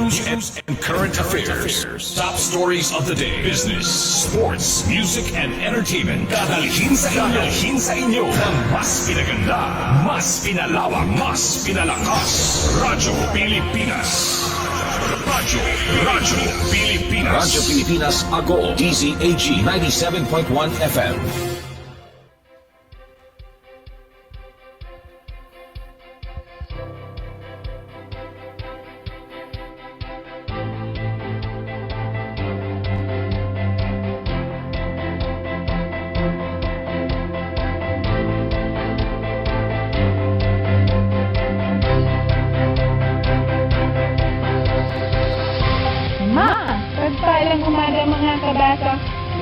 news and current affairs. Top stories of the day. Business, sports, music, and entertainment. Dadalhin sa inyo ng mas pinaganda, mas pinalawak, mas pinalakas. Radyo Pilipinas. Radyo Pilipinas. Radyo Pilipinas, Agoo, DZAG 97.1 FM.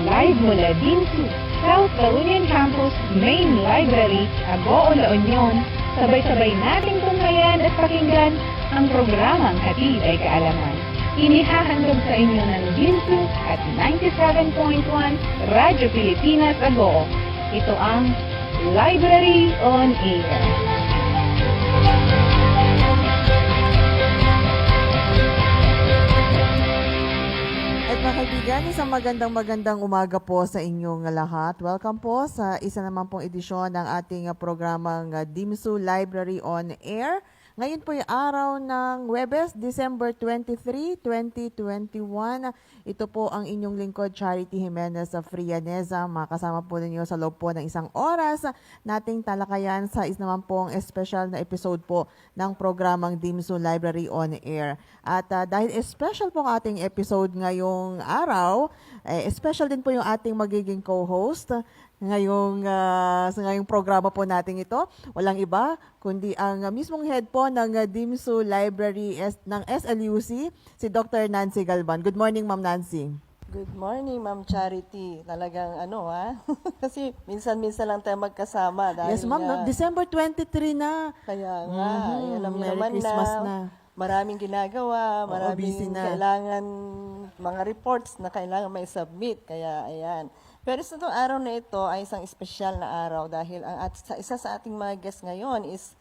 Live mula DMMMSU, South La Union Campus, Main Library, Agoo, La Union. Sabay-sabay nating tunghayan at pakinggan ang programang Hatid ay Kaalaman. Inihahandog sa inyo ng DMMMSU at 97.1 Radyo Pilipinas, Agoo. Ito ang Library on Air. Mga kaibigan, isang magandang umaga po sa inyong lahat. Welcome po sa isa naman pong edisyon ng ating programang DMMMSU Library on Air. Ngayon po yung araw ng Huwebes, December 23, 2021. Ito po ang inyong lingkod, Charity Jimenez Frianeza. Makasama po ninyo sa loob po ng isang oras nating talakayan sa isa naman pong special na episode po ng programang DMMMSU Library on Air. At dahil special po ang ating episode ngayong araw, special din po yung ating magiging co-host sa ngayong programa po natin ito. Walang iba kundi ang mismong head po ng DMMMSU Library ng SLUC, si Dr. Nancy Galban. Good morning, Ma'am Nancy. Good morning, Ma'am Charity. Talagang kasi minsan-minsan lang tayo magkasama. Dahil Yes, Ma'am. December 23 na. Kaya nga, alam niyo Merry naman Christmas na. Maraming ginagawa, maraming kailangan, mga reports na kailangan may submit. Kaya, ayan. Pero sa itong araw na ito ay isang espesyal na araw dahil isa sa ating mga guests ngayon is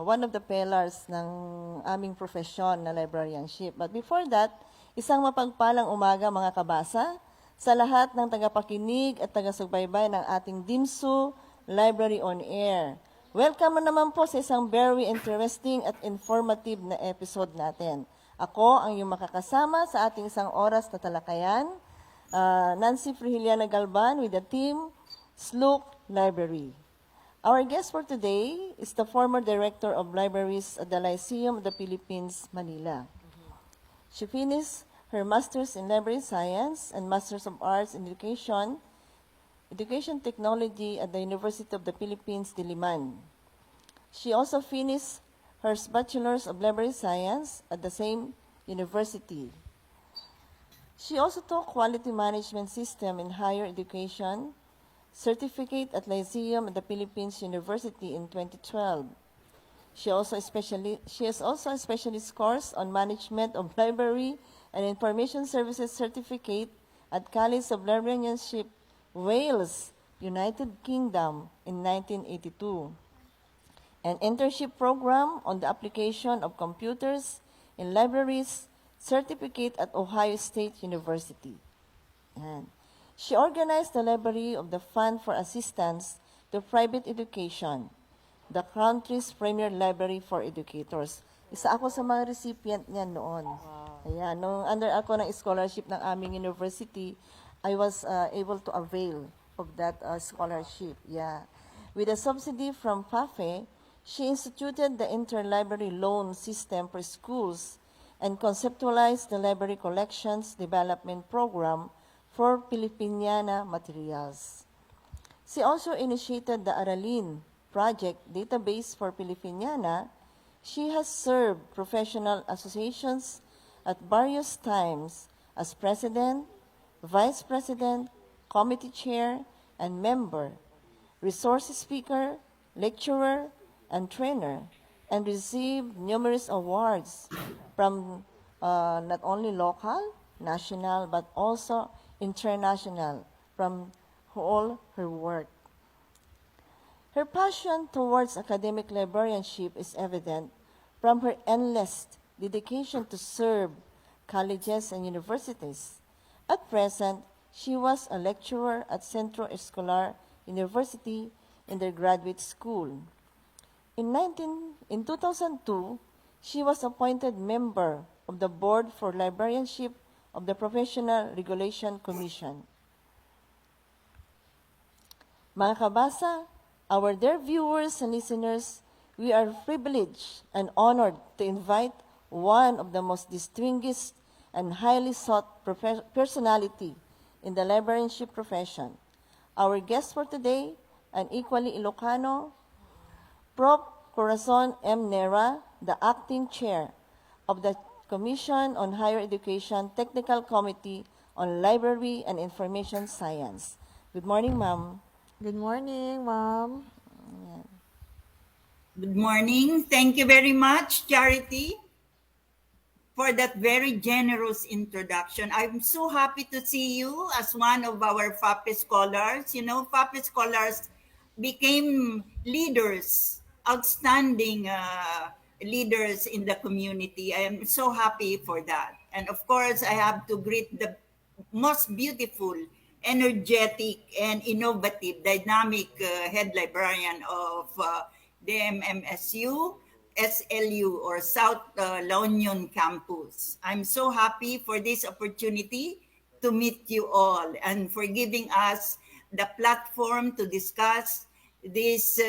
one of the pillars ng aming profession na librarianship. But before that, isang mapagpalang umaga mga kabasa sa lahat ng tagapakinig at taga-subaybay ng ating DMMMSU Library on Air. Welcome naman po sa isang very interesting at informative na episode natin. Ako ang iyong makakasama sa ating isang oras na talakayan, Nancy Frihiliana Galban with the team SLUC Library. Our guest for today is the former Director of Libraries at the Lyceum of the Philippines, Manila. She finished her Master's in Library Science and Master's of Arts in Education Technology at the University of the Philippines, Diliman. She also finished her Bachelor's of Library Science at the same university. She also took Quality Management System in Higher Education certificate at Lyceum at the Philippines University in 2012. She has also a specialist course on Management of Library and Information Services certificate at College of Librarianship, Wales, United Kingdom in 1982. An internship program on the application of computers in libraries certificate at Ohio State University. And she organized the library of the Fund for Assistance to Private Education, the country's premier library for educators. Isa ako sa mga recipient niyan noon. Wow. Ayan, nung under ako ng scholarship ng aming university, I was able to avail of that scholarship. Yeah. With a subsidy from PAFE, she instituted the interlibrary loan system for schools and conceptualized the Library Collections Development Program for Filipiniana materials. She also initiated the Aralin Project Database for Filipiniana. She has served professional associations at various times as President, Vice President, Committee Chair, and Member, Resource Speaker, Lecturer, and Trainer, and received numerous awards from not only local, national, but also international from all her work. Her passion towards academic librarianship is evident from her endless dedication to serve colleges and universities. At present, she was a lecturer at Centro Escolar University in their graduate school. In 2002, she was appointed member of the Board for Librarianship of the Professional Regulation Commission. Mga kabasa, our dear viewers and listeners, we are privileged and honored to invite one of the most distinguished and highly sought personality in the librarianship profession. Our guest for today, an equally Ilocano, Prof. Corazon M. Nera, the acting chair of the Commission on Higher Education Technical Committee on Library and Information Science. Good morning, ma'am. Good morning, ma'am. Good morning. Thank you very much, Charity, for that very generous introduction. I'm so happy to see you as one of our FAPE scholars. You know, FAPE scholars became leaders, outstanding leaders in the community. I am so happy for that. And of course, I have to greet the most beautiful, energetic, and innovative, dynamic head librarian of DMMMSU-SLUC or South La Union campus. I'm so happy for this opportunity to meet you all and for giving us the platform to discuss this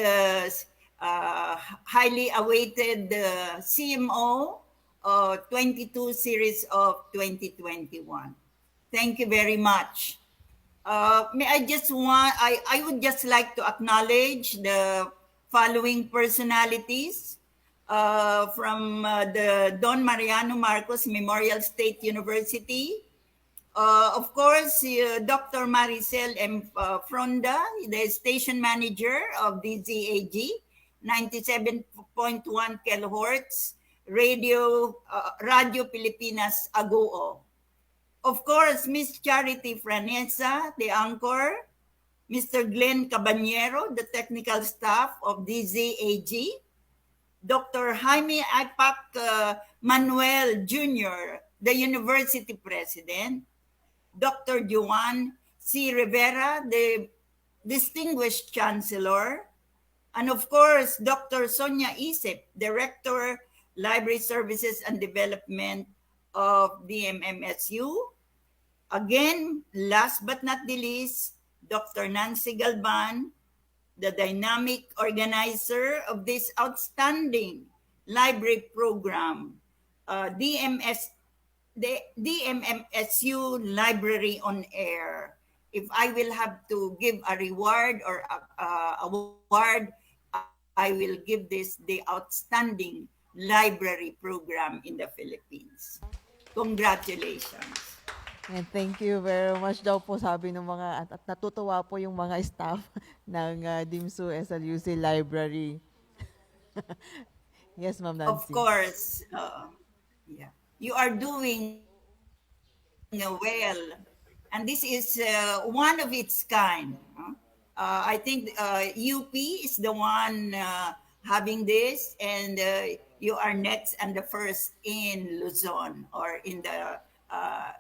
highly awaited CMO 22 series of 2021. Thank you very much. I would just like to acknowledge the following personalities from the Don Mariano Marcos Memorial State University. Of course, Dr. Maricel M. Fronda, the station manager of DZAG, 97.1 kilohertz, Radio Pilipinas Agoo. Of course, Miss Charity Franesa, the anchor, Mr. Glenn Caballero, the technical staff of DZAG, Dr. Jaime Ipac Manuel Jr., the university president, Dr. Juan C. Rivera, the distinguished chancellor, and of course, Dr. Sonia Isip, director, Library Services and Development of DMMSU. Again, last but not the least, Dr. Nancy Galban, the dynamic organizer of this outstanding library program, the DMMSU Library on Air. If I will have to give a reward or award, I will give this the outstanding library program in the Philippines. Congratulations. And thank you very much daw po sabi ng mga at natutuwa po yung mga staff ng DMMMSU-SLUC Library. Yes, Ma'am Nancy. Of course, yeah, you are doing well, and this is one of its kind. I think UP is the one having this, and you are next and the first in Luzon or in the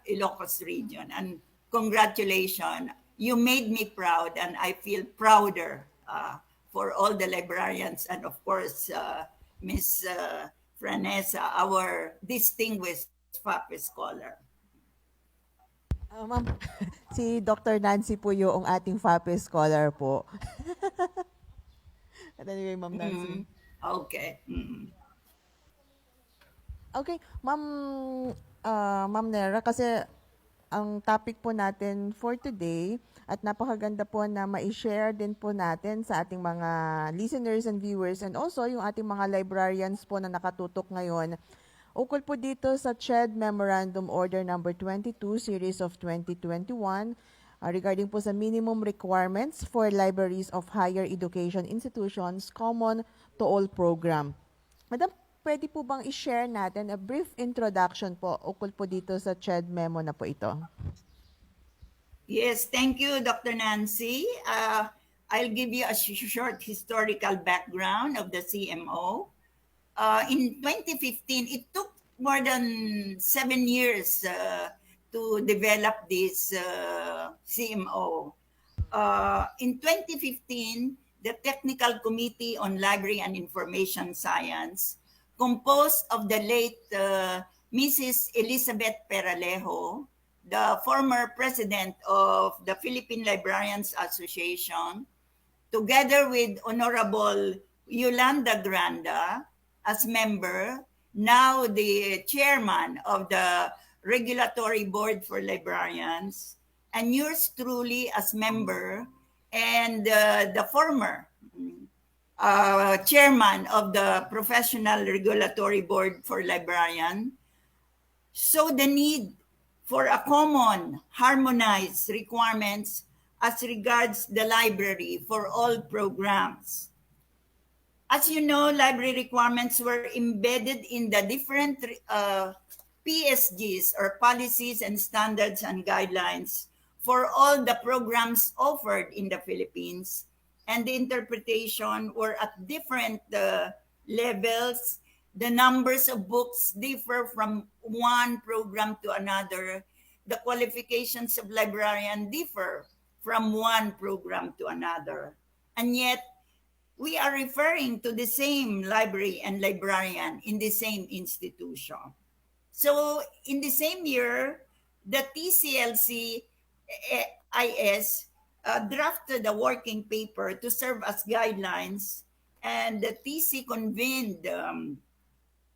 Ilocos region. And congratulations, you made me proud, and I feel prouder for all the librarians, and of course, Miss Franesa, our distinguished FAPE scholar. Ma'am, si Dr. Nancy po yung ating FAPE scholar po. At anyway, Ma'am Nancy. Okay. Okay, Ma'am Nera, kasi ang topic po natin for today at napakaganda po na ma-share din po natin sa ating mga listeners and viewers and also yung ating mga librarians po na nakatutok ngayon. Ukol po dito sa CHED Memorandum Order Number 22 Series of 2021 regarding po sa minimum requirements for libraries of higher education institutions common to all program. Madam, pwede po bang i-share natin a brief introduction po ukol po dito sa CHED memo na po ito? Yes, thank you, Dr. Nancy. I'll give you a short historical background of the CMO. In 2015, it took more than 7 years to develop this CMO. In 2015, the Technical Committee on Library and Information Science, composed of the late Mrs. Elizabeth Peralejo, the former president of the Philippine Librarians Association, together with Honorable Yolanda Granda as member, now the chairman of the Regulatory Board for Librarians, and yours truly as member, and the former chairman of the Professional Regulatory Board for Librarian, saw the need for a common, harmonized requirements as regards the library for all programs. As you know, library requirements were embedded in the different PSGs, or policies and standards and guidelines, for all the programs offered in the Philippines, and the interpretation were at different levels. The numbers of books differ from one program to another. The qualifications of librarian differ from one program to another. And yet, we are referring to the same library and librarian in the same institution. So in the same year, the TCLC-IS drafted a working paper to serve as guidelines, and the TC convened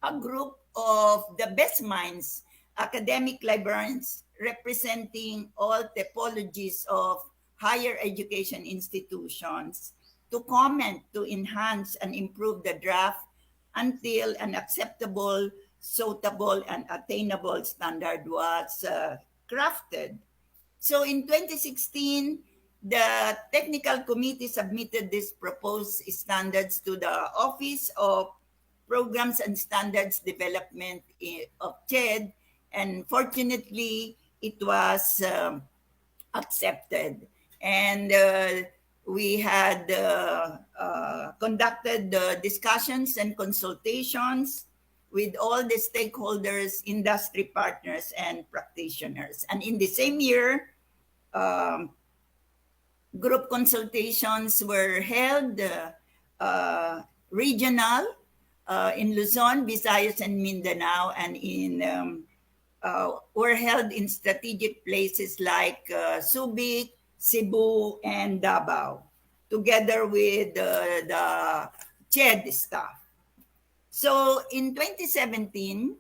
a group of the best minds, academic librarians representing all typologies of higher education institutions, to comment, to enhance and improve the draft until an acceptable, suitable, and attainable standard was crafted. So in 2016, the technical committee submitted these proposed standards to the Office of Programs and Standards Development of CHED, and fortunately, it was accepted. And we had conducted discussions and consultations with all the stakeholders, industry partners, and practitioners. And in the same year, group consultations were held regional in Luzon, Visayas, and Mindanao, and were held in strategic places like Subic, Cebu, and Davao, together with the CHED staff. So in 2017,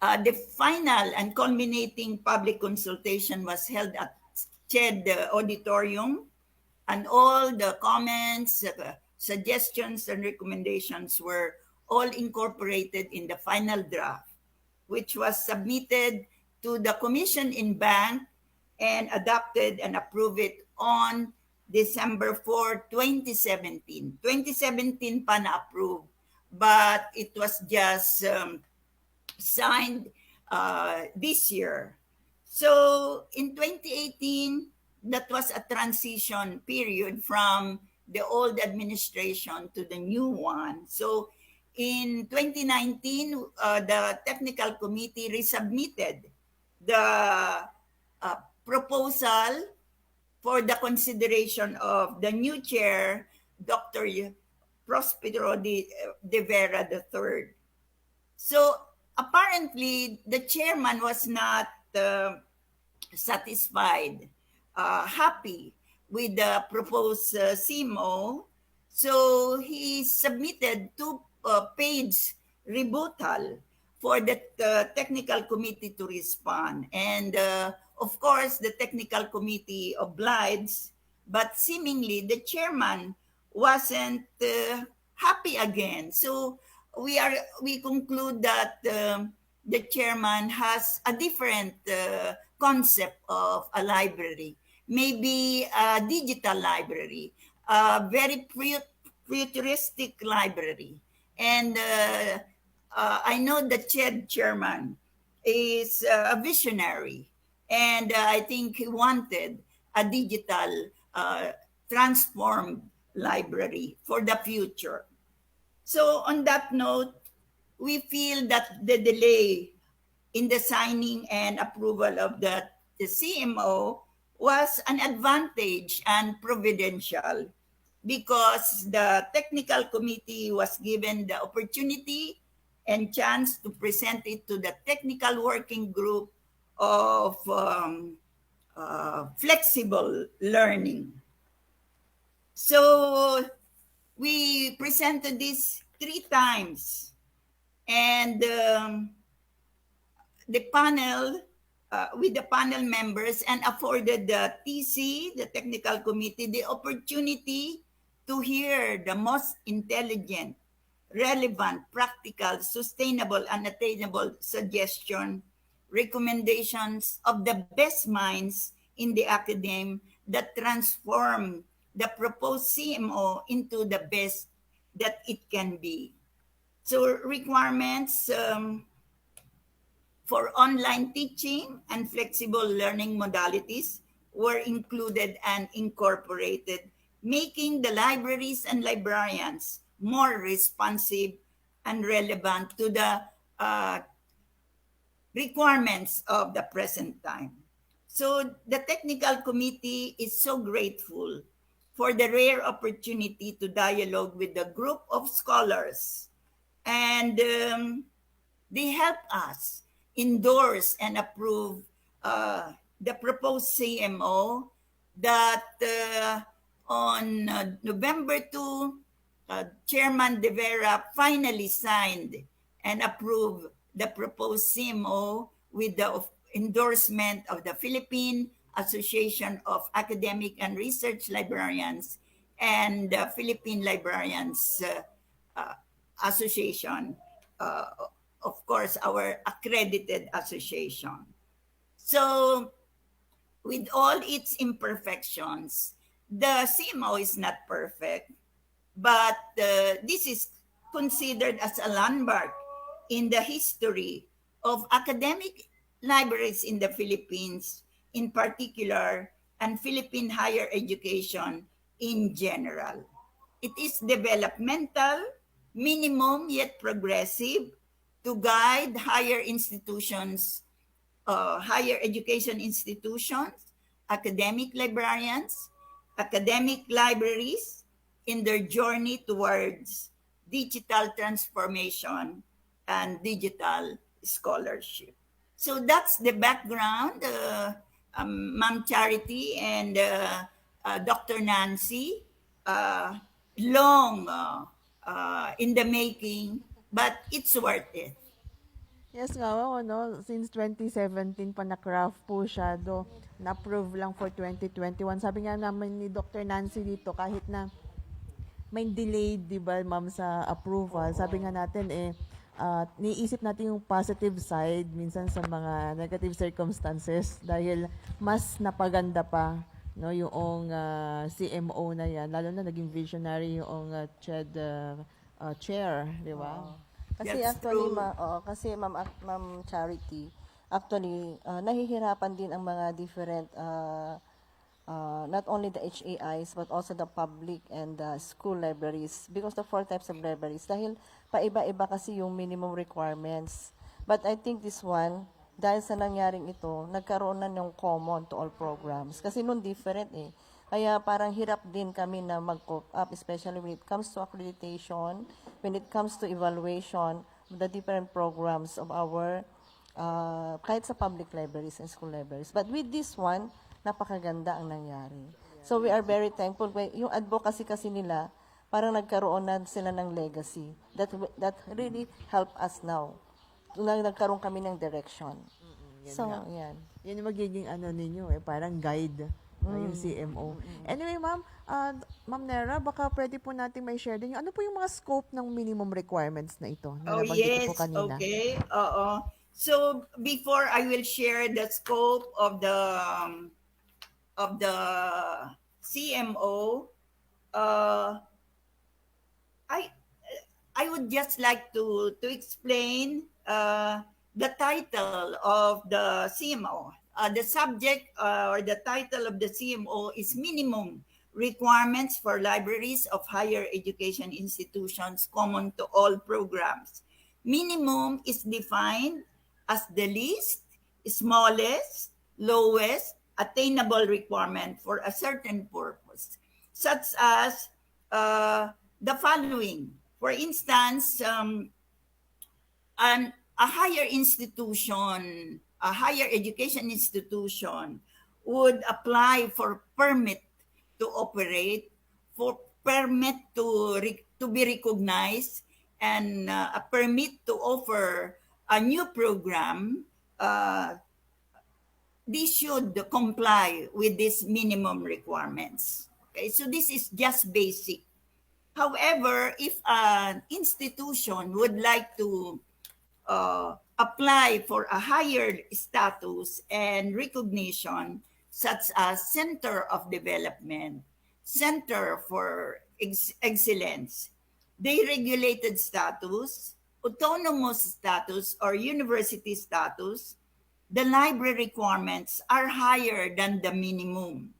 the final and culminating public consultation was held at CHED auditorium, and all the comments, suggestions, and recommendations were all incorporated in the final draft, which was submitted to the Commission in Bank and adopted and approved it on December 4, 2017. 2017 pa na-approved, but it was just signed this year. So in 2018, that was a transition period from the old administration to the new one. So in 2019, the technical committee resubmitted the proposal for the consideration of the new chair, Dr. Prospero de Vera III. So apparently, the chairman was not satisfied, happy with the proposed CMO. So he submitted two-page rebuttal for the technical committee to respond. And of course, the technical committee obliged, but seemingly the chairman wasn't happy again. So we conclude that the chairman has a different concept of a library, maybe a digital library, a very futuristic library. And I know the CHED chairman is a visionary, and I think he wanted a digital transformed library for the future. So on that note, we feel that the delay in the signing and approval of the CMO was an advantage and providential because the technical committee was given the opportunity and chance to present it to the technical working group of flexible learning. So we presented this 3 times, and the panel with the panel members, and afforded the TC, the technical committee, the opportunity to hear the most intelligent, relevant, practical, sustainable, and attainable suggestion, recommendations of the best minds in the academe that transform the proposed CMO into the best that it can be. So requirements for online teaching and flexible learning modalities were included and incorporated, making the libraries and librarians more responsive and relevant to the requirements of the present time. So the technical committee is so grateful for the rare opportunity to dialogue with a group of scholars, and they help us endorse and approve the proposed CMO that on November 2, Chairman De Vera finally signed and approved the proposed CMO with the endorsement of the Philippine Association of Academic and Research Librarians and the Philippine Librarians Association, of course, our accredited association. So, with all its imperfections, the CMO is not perfect, but this is considered as a landmark in the history of academic libraries in the Philippines, in particular, and Philippine higher education in general. It is developmental, minimum yet progressive, to guide higher institutions, higher education institutions, academic librarians, academic libraries in their journey towards digital transformation and digital scholarship. So that's the background, Ma'am Charity and Dr. Nancy. Long in the making, but it's worth it. Yes nga, no? Since 2017 pa na-craft po siya, na-approve lang for 2021. Sabi nga naman ni Dr. Nancy dito, kahit na may delayed, di ba, ma'am, sa approval, sabi nga natin, niisip natin yung positive side minsan sa mga negative circumstances dahil mas napaganda pa, no, yung CMO na yan, lalo na naging visionary yung CHED chair, di ba? Kasi That's actually, true. kasi Ma'am Charity, actually, nahihirapan din ang mga different, not only the HAIs, but also the public and the school libraries, because the 4 types of libraries, dahil paiba-iba kasi yung minimum requirements. But I think this one, dahil sa nangyaring ito, nagkaroon na ng common to all programs. Kasi nun different eh. Kaya parang hirap din kami na mag-cope up, especially when it comes to accreditation, when it comes to evaluation of the different programs of our, kahit sa public libraries and school libraries. But with this one, napakaganda ang nangyari. So we are very thankful. Yung advocacy kasi nila, parang nagkaroon na sila ng legacy. That really help us now. Nagkaroon kami ng direction. So, yan. Yan yung magiging ninyo, parang guide. Yung CMO. Anyway, ma'am, Ma'am Nera, baka pwede po natin may share din yung ano po yung mga scope ng minimum requirements na ito na nabanggit Yes, po kanina. okay. So before I will share the scope of the CMO, I would just like to explain the title of the CMO. The subject or the title of the CMO is Minimum Requirements for Libraries of Higher Education Institutions Common to All Programs. Minimum is defined as the least, smallest, lowest attainable requirement for a certain purpose, such as the following. For instance, a higher institution, a higher education institution would apply for permit to operate, for permit to be recognized, and a permit to offer a new program. They should comply with these minimum requirements. Okay, so this is just basic. However, if an institution would like to apply for a higher status and recognition, such as Center of Development, Center for Excellence, deregulated status, autonomous status, or university status, the library requirements are higher than the minimum.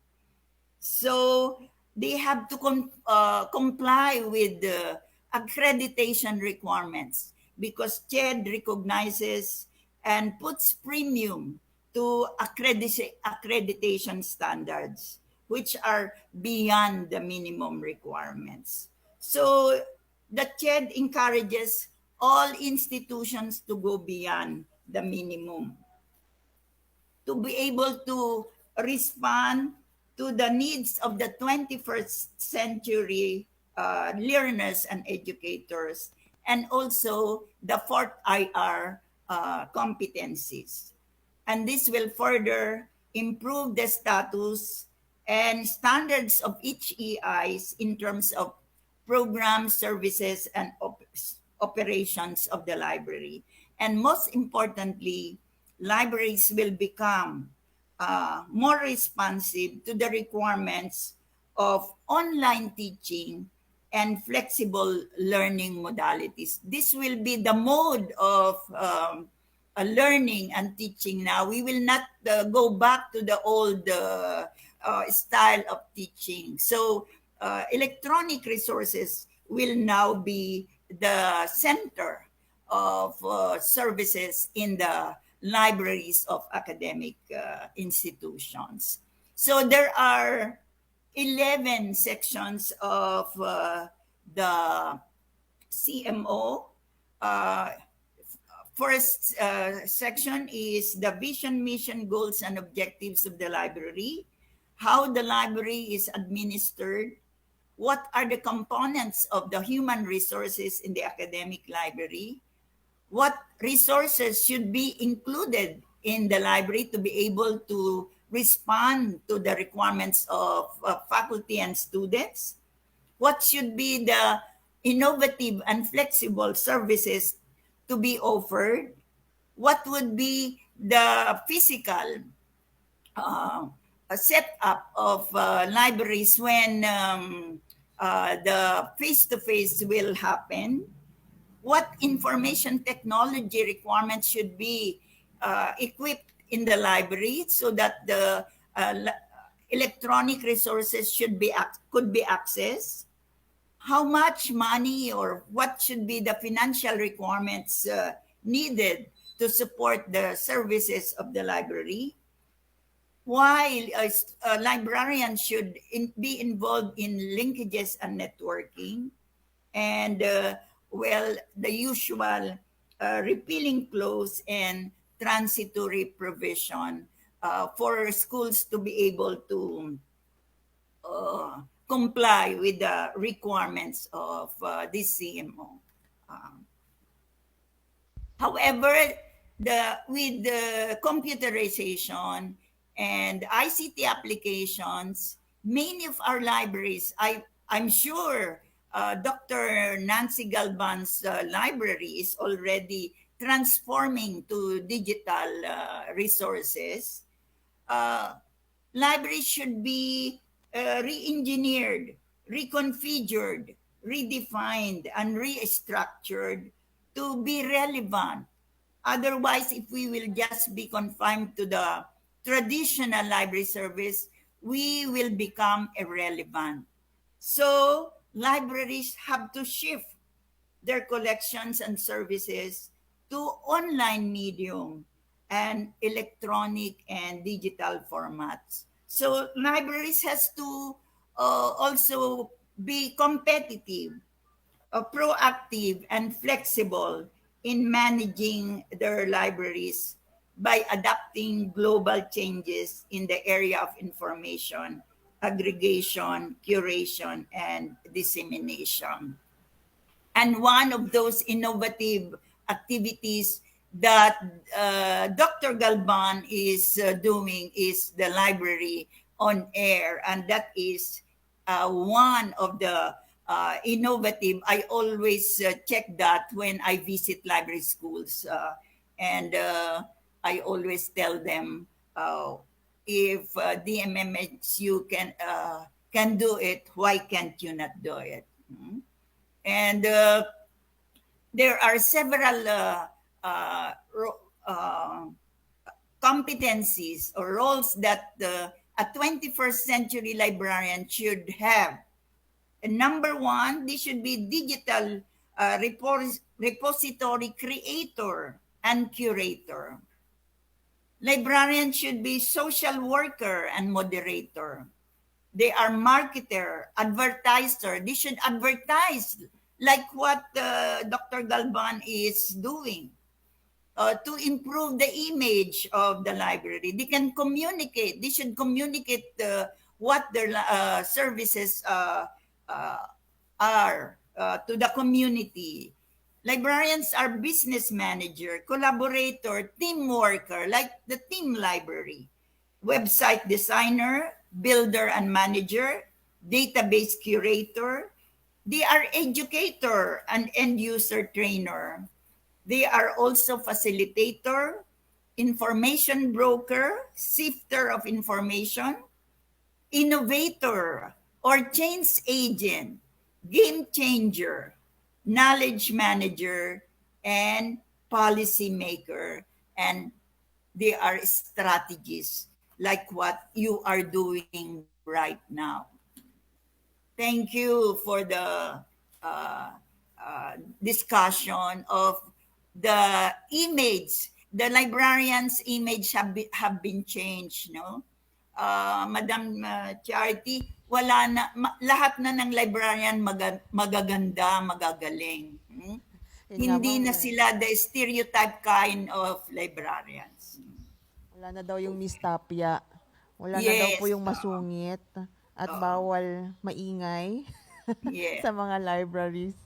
So they have to comply with the accreditation requirements, because CHED recognizes and puts premium to accreditation standards, which are beyond the minimum requirements. So the CHED encourages all institutions to go beyond the minimum, to be able to respond to the needs of the 21st century learners and educators, and also the fourth IR competencies. And this will further improve the status and standards of each EIs in terms of programs, services, and operations of the library. And most importantly, libraries will become more responsive to the requirements of online teaching and flexible learning modalities. This will be the mode of learning and teaching now. We will not go back to the old style of teaching. So electronic resources will now be the center of services in the libraries of academic institutions. So there are 11 sections of the CMO. First section is the vision, mission, goals, and objectives of the library, how the library is administered, what are the components of the human resources in the academic library, what resources should be included in the library to be able to respond to the requirements of faculty and students, what should be the innovative and flexible services to be offered, what would be the physical setup of libraries when the face-to-face will happen, what information technology requirements should be equipped in the library so that the electronic resources could be accessed, how much money or what should be the financial requirements needed to support the services of the library, while a librarian should be involved in linkages and networking, and the usual repealing clause and transitory provision for schools to be able to comply with the requirements of this CMO. However, with the computerization and ICT applications, many of our libraries, I'm sure Dr. Nancy Galban's library is already transforming to digital resources. Libraries should be re-engineered, reconfigured, redefined, and restructured to be relevant. Otherwise, if we will just be confined to the traditional library service, we will become irrelevant. So libraries have to shift their collections and services to online medium and electronic and digital formats. So libraries has to also be competitive, proactive, and flexible in managing their libraries by adapting global changes in the area of information, aggregation, curation, and dissemination. And one of those innovative activities that Dr. Galban is doing is the library on air. And that is one of the innovative. I always check that when I visit library schools. And I always tell them if DMMMSU can do it, why can't you not do it? Mm. And there are several competencies or roles that a 21st century librarian should have. And number one, they should be digital repository creator and curator. Librarians should be social worker and moderator. They are marketer, advertiser. They should advertise like what Dr. Galban is doing to improve the image of the library. They can communicate. They should communicate what their services are to the community. Librarians are business manager, collaborator, team worker, like the team library, website designer, builder and manager, database curator. They are educator and end user trainer. They are also facilitator, information broker, sifter of information, innovator or change agent, game changer, knowledge manager, and policy maker. And they are strategists like what you are doing right now. Thank you for the uh, discussion of the image. The librarian's image have been changed, no? Madam Charity, wala na, lahat na ng librarian magaganda, magagaling. Hmm? Hindi na sila the stereotype kind of librarians. Wala na daw yung Miss Tapia. Wala na daw Yes. po yung masungit at bawal maingay Yes. sa mga libraries.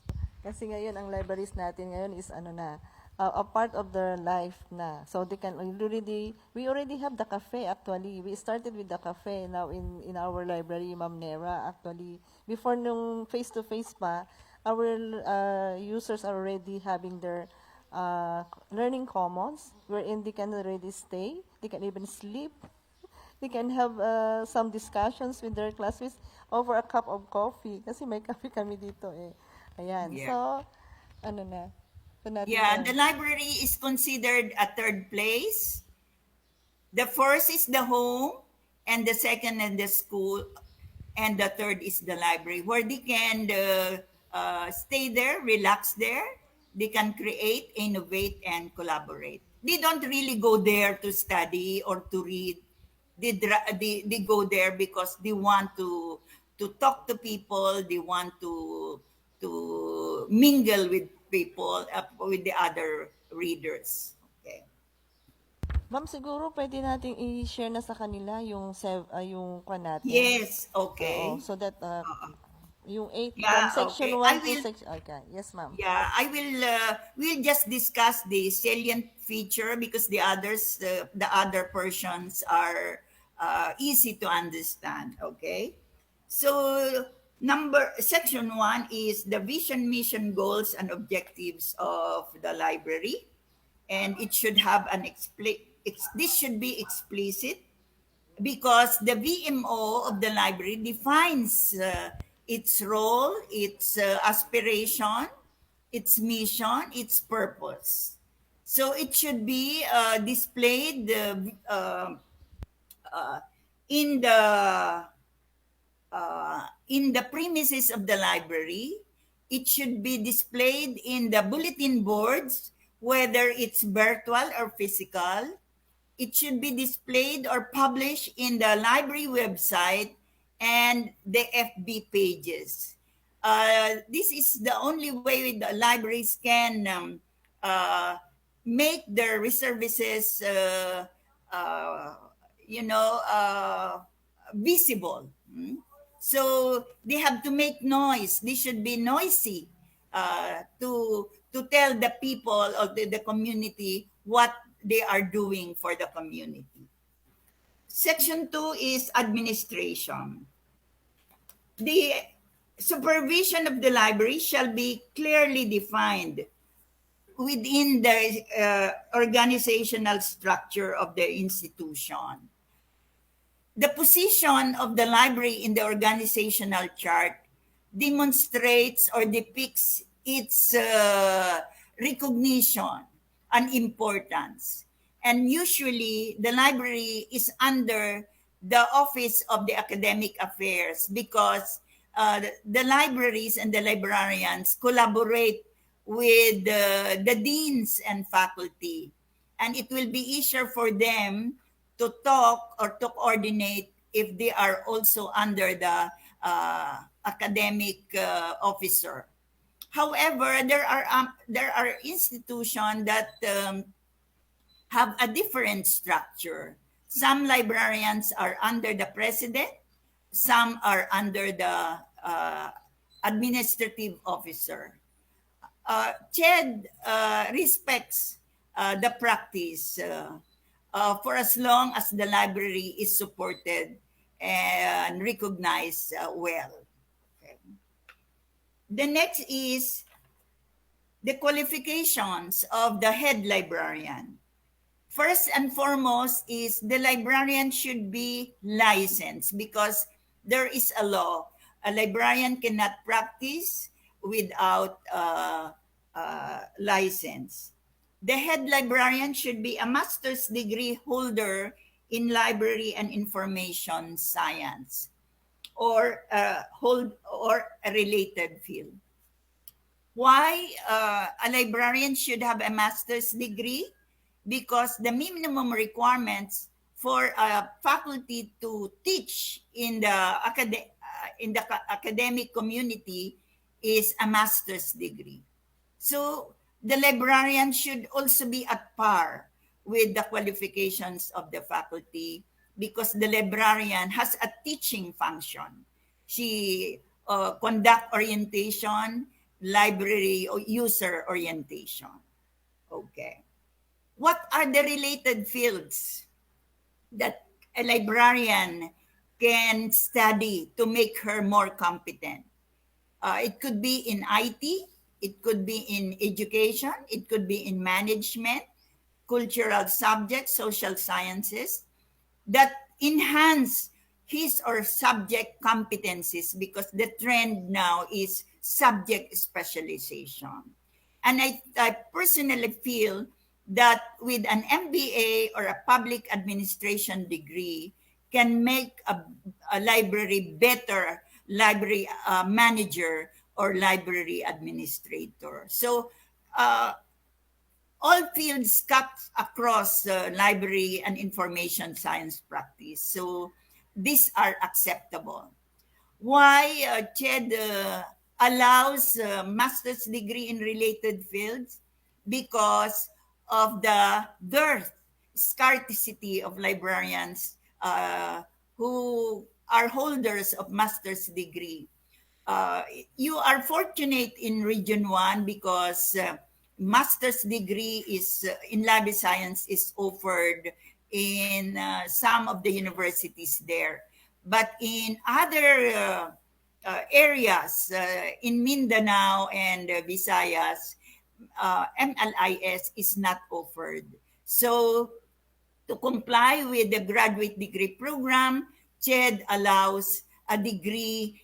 Kasi ngayon, ang libraries natin ngayon is ano na, a part of their life na. So they can we already have the cafe actually. We started with the cafe now in our library, Ma'am Nera. Actually, before nung face-to-face pa, our users are already having their learning commons wherein they can already stay. They can even sleep. They can have some discussions with their classmates over a cup of coffee. Kasi may coffee kami dito eh. Ayan. Yeah. So, ano na. So natin Yeah, the library is considered a third place. The first is the home, and the second is the school, and the third is the library, where they can stay there, relax there. They can create, innovate, and collaborate. They don't really go there to study or to read. They go there because they want to talk to people. They want to mingle with people, with the other readers. Okay. Ma'am, siguro pwede nating i-share na sa kanila yung yung kwan natin. Yes, okay. Oo, so that yung 8 Yeah, from section okay. 1 to section. Okay, yes ma'am. Yeah, I will. We'll just discuss the salient feature because the other portions are easy to understand. Okay, so section 1 is the vision, mission, goals, and objectives of the library, and it should have this should be explicit because the VMO of the library defines its role, its aspiration, its mission, its purpose. So it should be displayed in the premises of the library It should be displayed in the bulletin boards, whether it's virtual or physical. It should be displayed or published in the library website and the FB pages. This is the only way the libraries can uh, make their services, uh, visible. So they have to make noise. They should be noisy to tell the people of the community what they are doing for the community. Section 2 is administration. The supervision of the library shall be clearly defined within the organizational structure of the institution. The position of the library in the organizational chart demonstrates or depicts its recognition and importance. And usually, the library is under the Office of the Academic Affairs because the libraries and the librarians collaborate with the deans and faculty. And it will be easier for them to talk or to coordinate if they are also under the academic officer. However, there are institutions that have a different structure. Some librarians are under the president, some are under the administrative officer. CHED respects the practice for as long as the library is supported and recognized well. Okay. The next is the qualifications of the head librarian. First and foremost is the librarian should be licensed because there is a law. A librarian cannot practice without license. The head librarian should be a master's degree holder in library and information science or a related field. Why a librarian should have a master's degree? Because the minimum requirements for a faculty to teach in the academic community is a master's degree. So the librarian should also be at par with the qualifications of the faculty because the librarian has a teaching function. She conduct orientation, library or user orientation. Okay. What are the related fields that a librarian can study to make her more competent? It could be in IT, it could be in education, it could be in management, cultural subjects, social sciences, that enhance his or subject competencies because the trend now is subject specialization. And I personally feel that with an MBA or a public administration degree can make a library better library manager or library administrator. So all fields cut across library and information science practice. So these are acceptable. Why CHED allows master's degree in related fields? Because of the dearth, scarcity of librarians who are holders of master's degree. You are fortunate in Region 1 because master's degree is in library science is offered in some of the universities there. But in other areas, in Mindanao and Visayas, MLIS is not offered. So to comply with the graduate degree program, CHED allows a degree,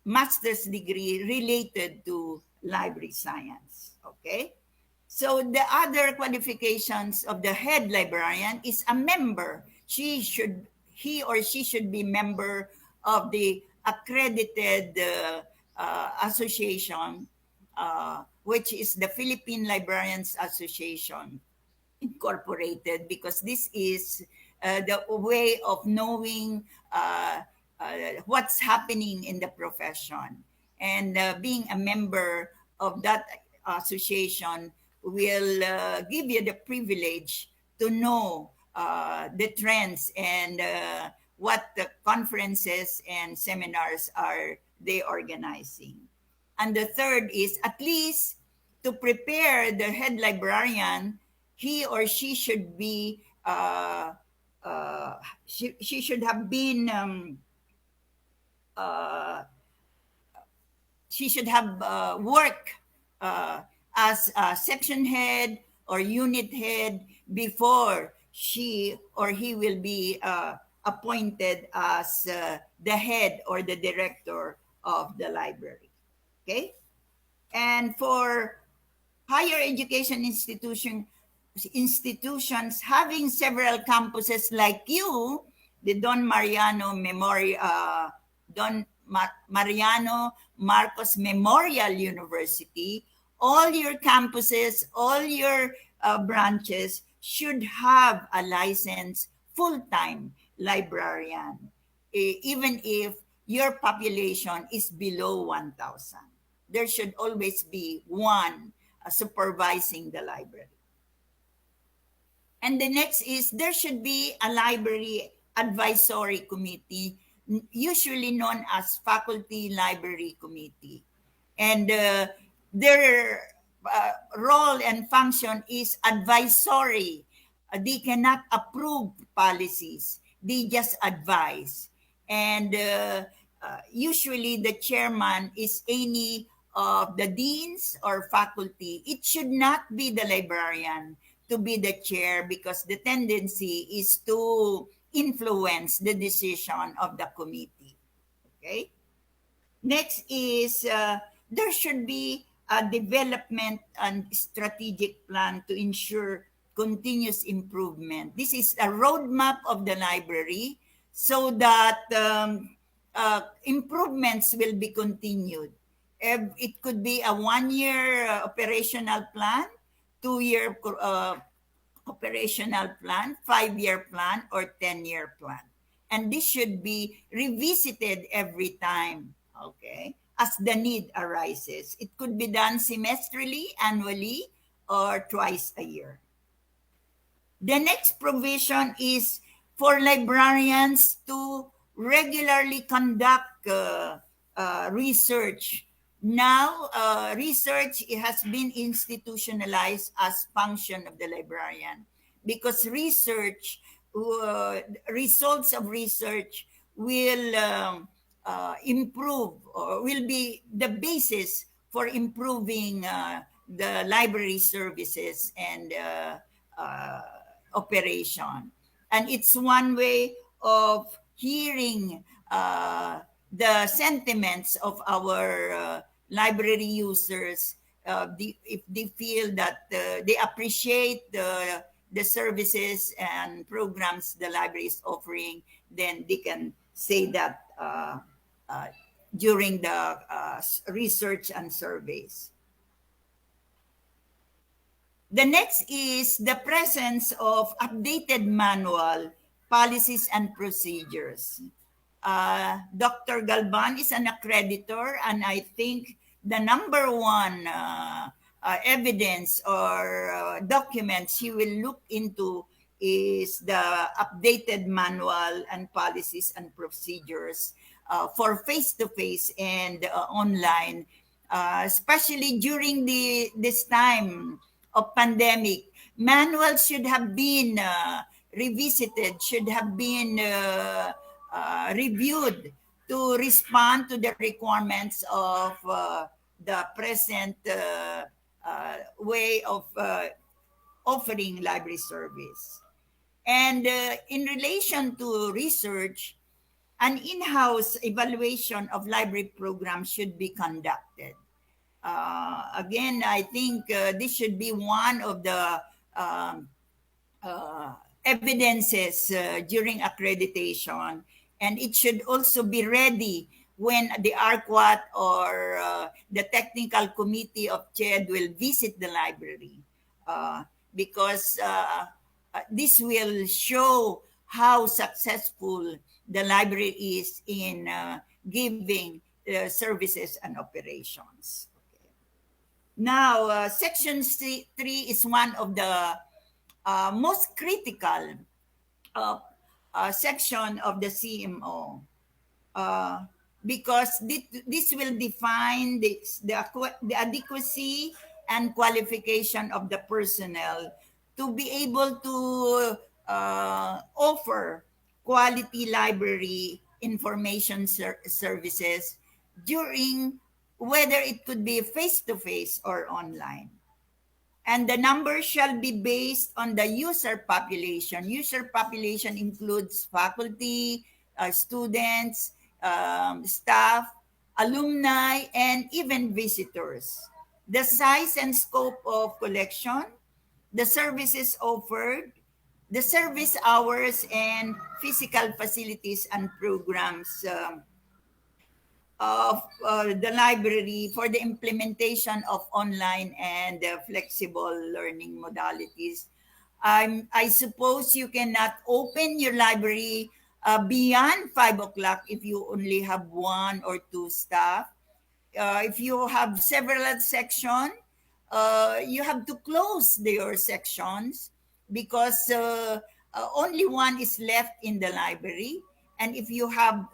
master's degree related to library science. Okay? So the other qualifications of the head librarian is a member. He or she should be member of the accredited association, which is the Philippine Librarians Association Incorporated, because this is the way of knowing what's happening in the profession. And being a member of that association will give you the privilege to know the trends and what the conferences and seminars are they organizing. And the third is, at least to prepare the head librarian, he or she should be she should have been uh, she should have worked as a section head or unit head before she or he will be appointed as the head or the director of the library. Okay? And for higher education institutions having several campuses like you, the Mariano Marcos Memorial University, all your campuses, all your branches should have a licensed full-time librarian, even if your population is below 1,000. There should always be one supervising the library. And the next is there should be a library advisory committee, usually known as faculty library committee. And their role and function is advisory. They cannot approve policies, they just advise. And usually the chairman is any of the deans or faculty. It should not be the librarian to be the chair, because the tendency is to influence the decision of the committee. Okay. Next is there should be a development and strategic plan to ensure continuous improvement. This is a roadmap of the library so that improvements will be continued. It could be a 1-year operational plan, 2-year operational plan, 5-year plan, or 10-year plan. And this should be revisited every time, okay, as the need arises. It could be done semestrally, annually, or twice a year. The next provision is for librarians to regularly conduct research. Now, research has been institutionalized as function of the librarian, because research, results of research will improve, or will be the basis for improving the library services and operation. And it's one way of hearing the sentiments of our library users. If they feel that they appreciate the services and programs the library is offering, then they can say that during the research and surveys. The next is the presence of updated manual, policies, and procedures. Dr. Galban is an accreditor, and I think the number one evidence or documents he will look into is the updated manual and policies and procedures for face-to-face and online, especially during this time of pandemic. Manuals should have been revisited, should have been reviewed to respond to the requirements of the present way of offering library service. And in relation to research, an in-house evaluation of library programs should be conducted. Again, I think this should be one of the evidences during accreditation, and it should also be ready when the ARQUAT or the technical committee of CHED will visit the library, because this will show how successful the library is in giving services and operations. Now, Section 3 is one of the most critical section of the CMO, because this will define the adequacy and qualification of the personnel to be able to offer quality library information services during, whether it could be face-to-face or online. And the number shall be based on the user population. User population includes faculty, students, staff, alumni, and even visitors. The size and scope of collection, the services offered, the service hours, and physical facilities and programs of the library for the implementation of online and flexible learning modalities. I suppose you cannot open your library beyond 5 o'clock if you only have one or two staff. If you have several sections, you have to close your sections because only one is left in the library. And if you have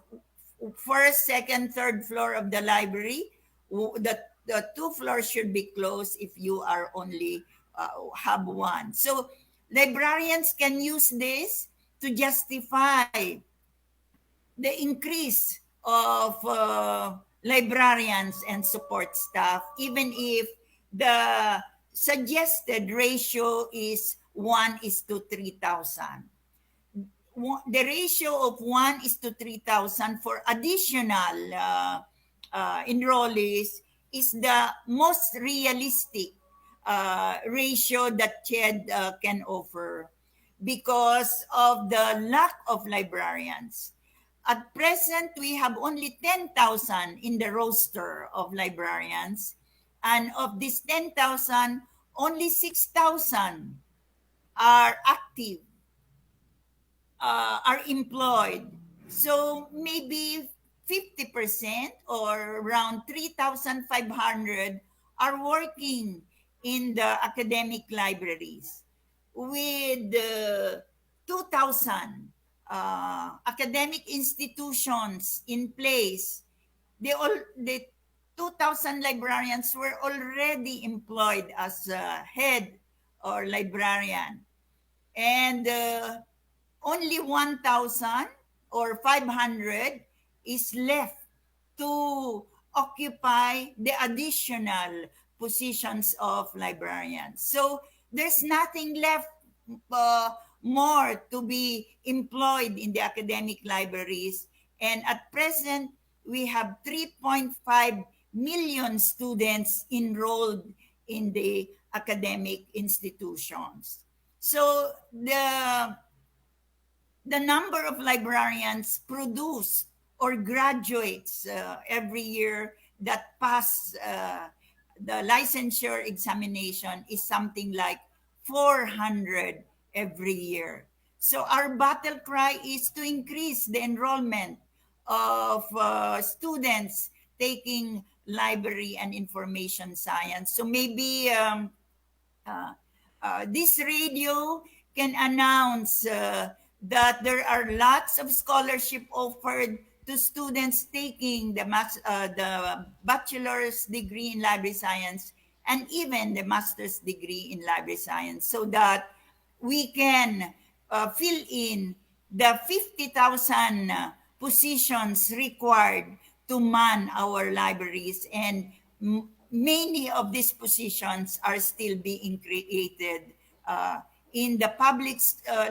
first, second, third floor of the library, the two floors should be closed if you are only have one. So librarians can use this to justify the increase of librarians and support staff, even if the suggested ratio is 1:3,000. The ratio of 1:3,000 for additional enrollees is the most realistic ratio that CHED can offer because of the lack of librarians. At present, we have only 10,000 in the roster of librarians, and of this 10,000, only 6,000 are active, are employed. So maybe 50% or around 3,500 are working in the academic libraries, with 2,000 academic institutions in place. The 2,000 librarians were already employed as head or librarian, and only 1,000 or 500 is left to occupy the additional positions of librarians. So there's nothing left more to be employed in the academic libraries. And at present, we have 3.5 million students enrolled in the academic institutions. So the number of librarians produced or graduates every year that pass the licensure examination is something like 400 every year. So our battle cry is to increase the enrollment of students taking library and information science. So maybe this radio can announce that there are lots of scholarship offered to students taking the bachelor's degree in library science and even the master's degree in library science, so that we can fill in the 50,000 positions required to man our libraries. And many of these positions are still being created in the public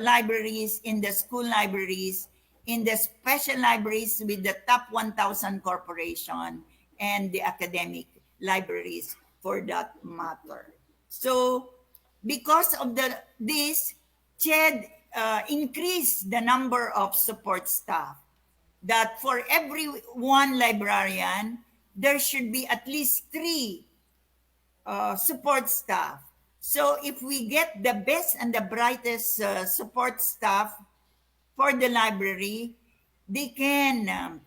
libraries, in the school libraries, in the special libraries with the top 1,000 corporation, and the academic libraries for that matter. So because of this, CHED increased the number of support staff. that for every one librarian, there should be at least three support staff. So if we get the best and the brightest support staff for the library, they can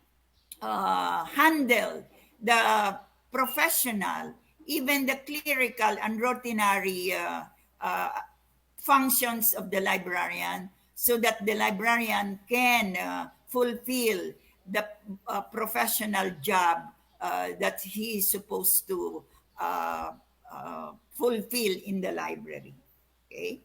handle the professional, even the clerical and routinary uh, functions of the librarian, so that the librarian can fulfill the professional job that he is supposed to fulfill in the library. Okay.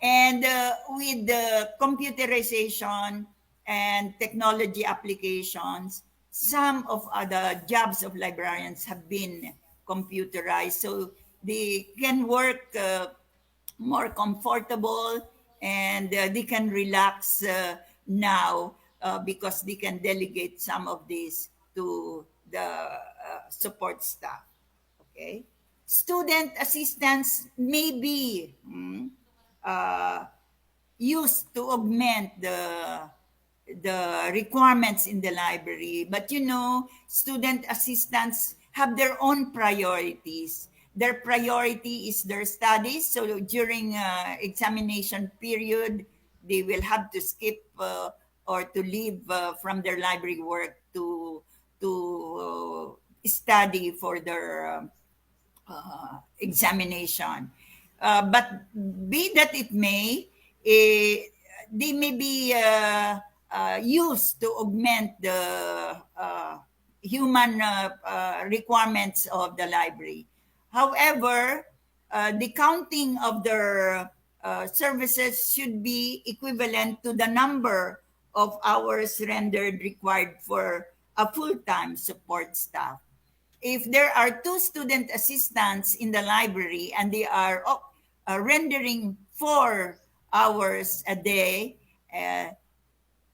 And with the computerization and technology applications, some of the jobs of librarians have been computerized, so they can work more comfortable, and they can relax now because they can delegate some of this to the support staff. Okay. Student assistants may be uh, used to augment the requirements in the library, but student assistants have their own priorities. Their priority is their studies, so during examination period they will have to skip or to leave from their library work to study for their examination. But be that it may, they may be used to augment the human requirements of the library. However, the counting of their services should be equivalent to the number of hours rendered required for a full-time support staff. If there are two student assistants in the library and they are rendering 4 hours a day,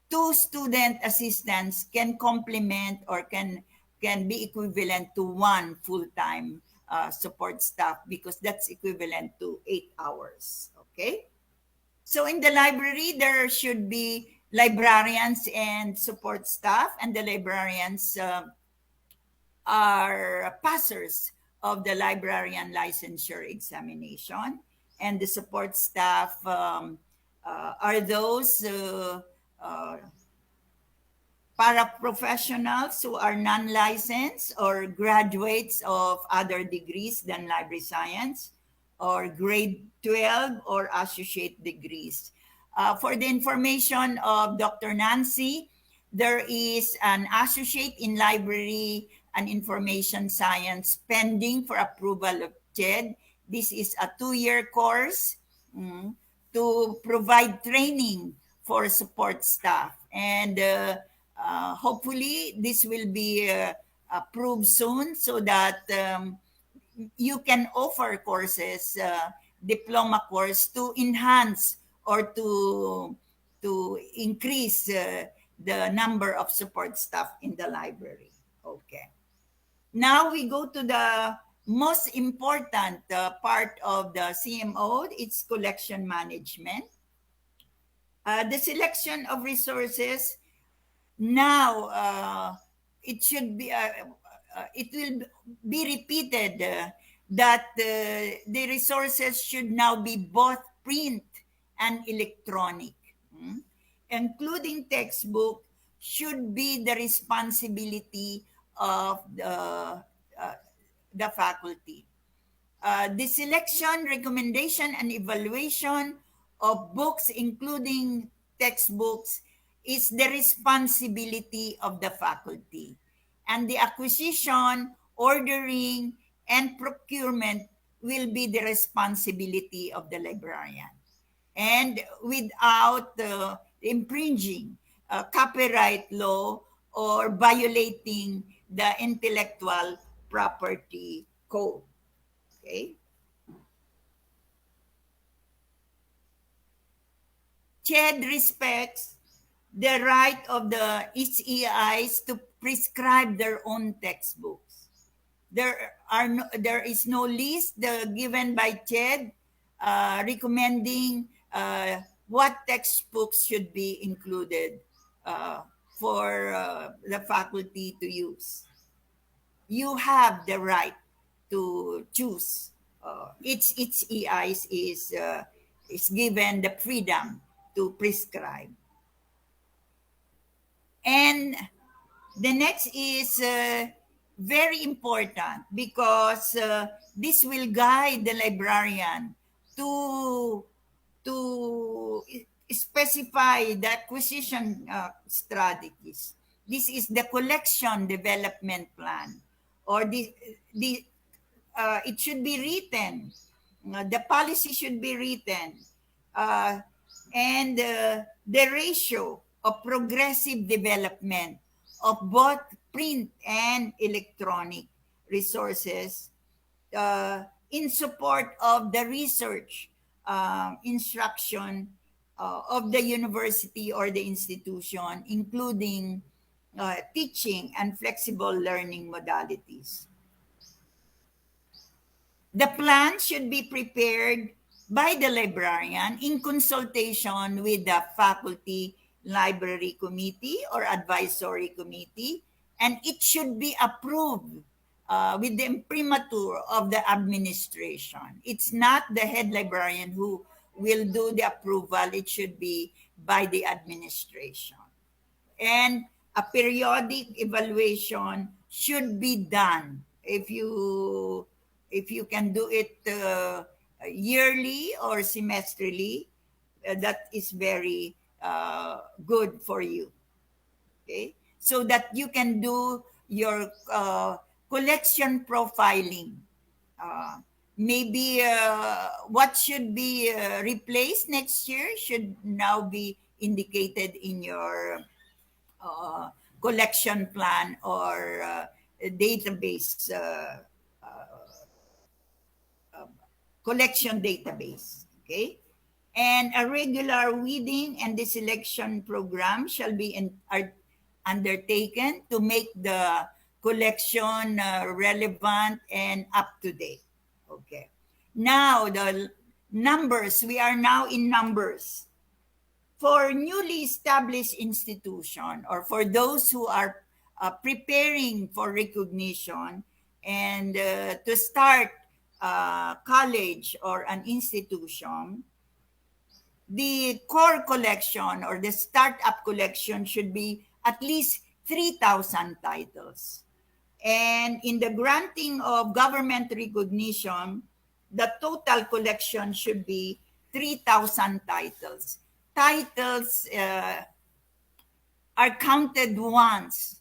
two student assistants can complement or can be equivalent to one full-time support staff, because that's equivalent to 8 hours. Okay. So in the library, there should be librarians and support staff, and the librarians are passers of the librarian licensure examination, and the support staff are those uh, paraprofessionals who are non-licensed or graduates of other degrees than library science, or grade 12 or associate degrees. For the information of Dr. Nancy, there is an associate in library and information science pending for approval of CHED. This is a 2-year course to provide training for support staff. And hopefully this will be approved soon, so that you can offer courses, diploma course, to enhance or to increase the number of support staff in the library. Okay. Now we go to the most important part of the CMO. It's collection management. The selection of resources. Now it should be it will be repeated that the resources should now be both print and electronic. Including textbook should be the responsibility of the faculty. The selection, recommendation, and evaluation of books, including textbooks, is the responsibility of the faculty. And the acquisition, ordering, and procurement will be the responsibility of the librarian. And without infringing copyright law or violating the intellectual property code. Okay. CHED respects the right of the HEIs to prescribe their own textbooks. There is no list given by CHED recommending what textbooks should be included for the faculty to use. You have the right to choose. Each EIs is given the freedom to prescribe. And the next is very important because this will guide the librarian to specify the acquisition strategies. This is the collection development plan, or the it should be written. The policy should be written, uh, and the ratio of progressive development of both print and electronic resources in support of the research instruction of the university or the institution, including teaching and flexible learning modalities. The plan should be prepared by the librarian in consultation with the faculty library committee or advisory committee, and it should be approved with the imprimatur of the administration. It's not the head librarian who will do the approval, it should be by the administration. And a periodic evaluation should be done. If you can do it yearly or semestrally, that is very good for you. Okay, so that you can do your collection profiling. Maybe what should be replaced next year should now be indicated in your collection plan or database collection database. Okay, and a regular weeding and deselection program shall be undertaken to make the collection relevant and up to date. Okay, now the numbers, we are now in numbers. For newly established institution or for those who are preparing for recognition and to start college or an institution, the core collection or the startup collection should be at least 3,000 titles. And in the granting of government recognition, the total collection should be 3,000 titles. Titles are counted once.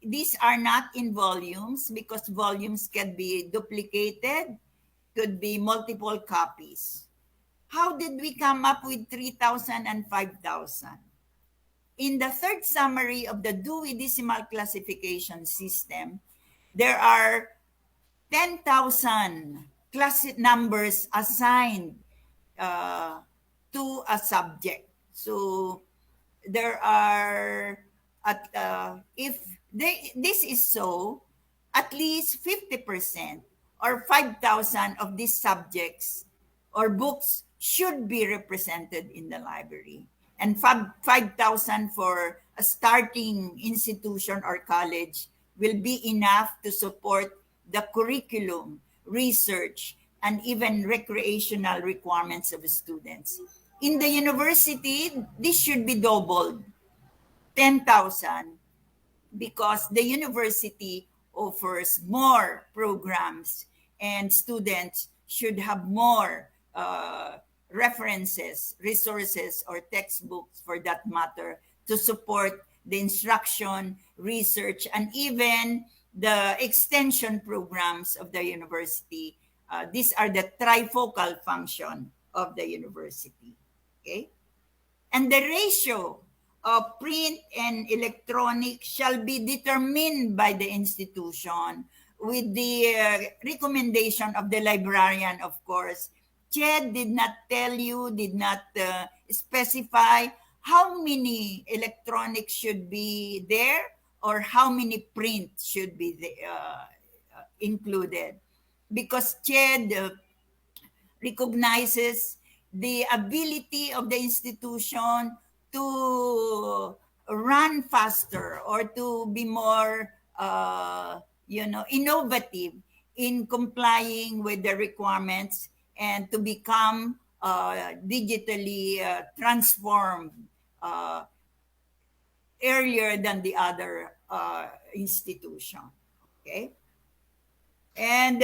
These are not in volumes because volumes can be duplicated, could be multiple copies. How did we come up with 3,000 and 5,000? In the third summary of the Dewey Decimal Classification System, there are 10,000 class numbers assigned to a subject. So there are, if this is so, at least 50% or 5,000 of these subjects or books should be represented in the library. And 5,000 for a starting institution or college will be enough to support the curriculum, research, and even recreational requirements of students. In the university, this should be doubled, 10,000, because the university offers more programs and students should have more references, resources, or textbooks for that matter to support the instruction, research, and even the extension programs of the university. These are the trifocal function of the university. Okay? And the ratio of print and electronic shall be determined by the institution with the recommendation of the librarian, of course. CHED did not tell you, did not specify how many electronics should be there or how many print should be included. Because CHED recognizes the ability of the institution to run faster or to be more, innovative in complying with the requirements and to become digitally transformed uh, earlier than the other institution. Okay, and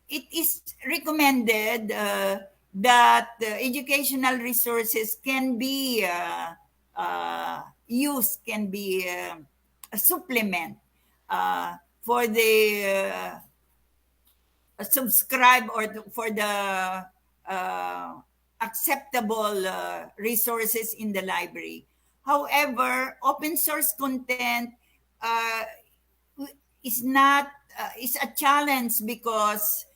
it is recommended that educational resources can be used, can be a supplement for the subscribe or for the uh, acceptable resources in the library. However, open source content uh, is not is a challenge because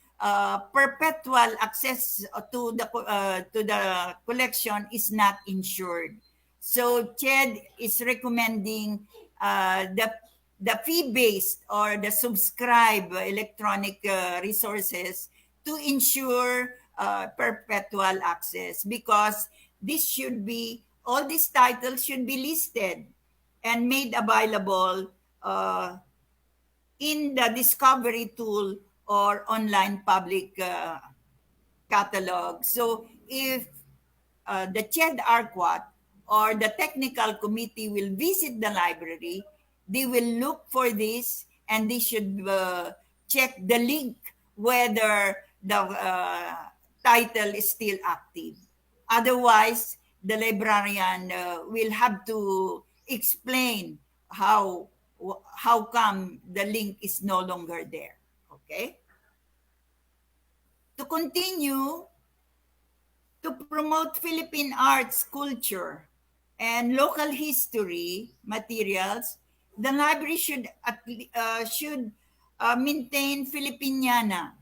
perpetual access to the collection is not ensured. So CHED is recommending the fee-based or the subscribe electronic resources to ensure perpetual access, because this should be all these titles should be listed and made available in the discovery tool or online public catalog. So if the CHED ARQUAT or the technical committee will visit the library, they will look for this and they should check the link whether the title is still active. Otherwise, the librarian will have to explain how come the link is no longer there. Okay. To continue, to promote Philippine arts, culture, and local history materials, the library should maintain Filipiniana,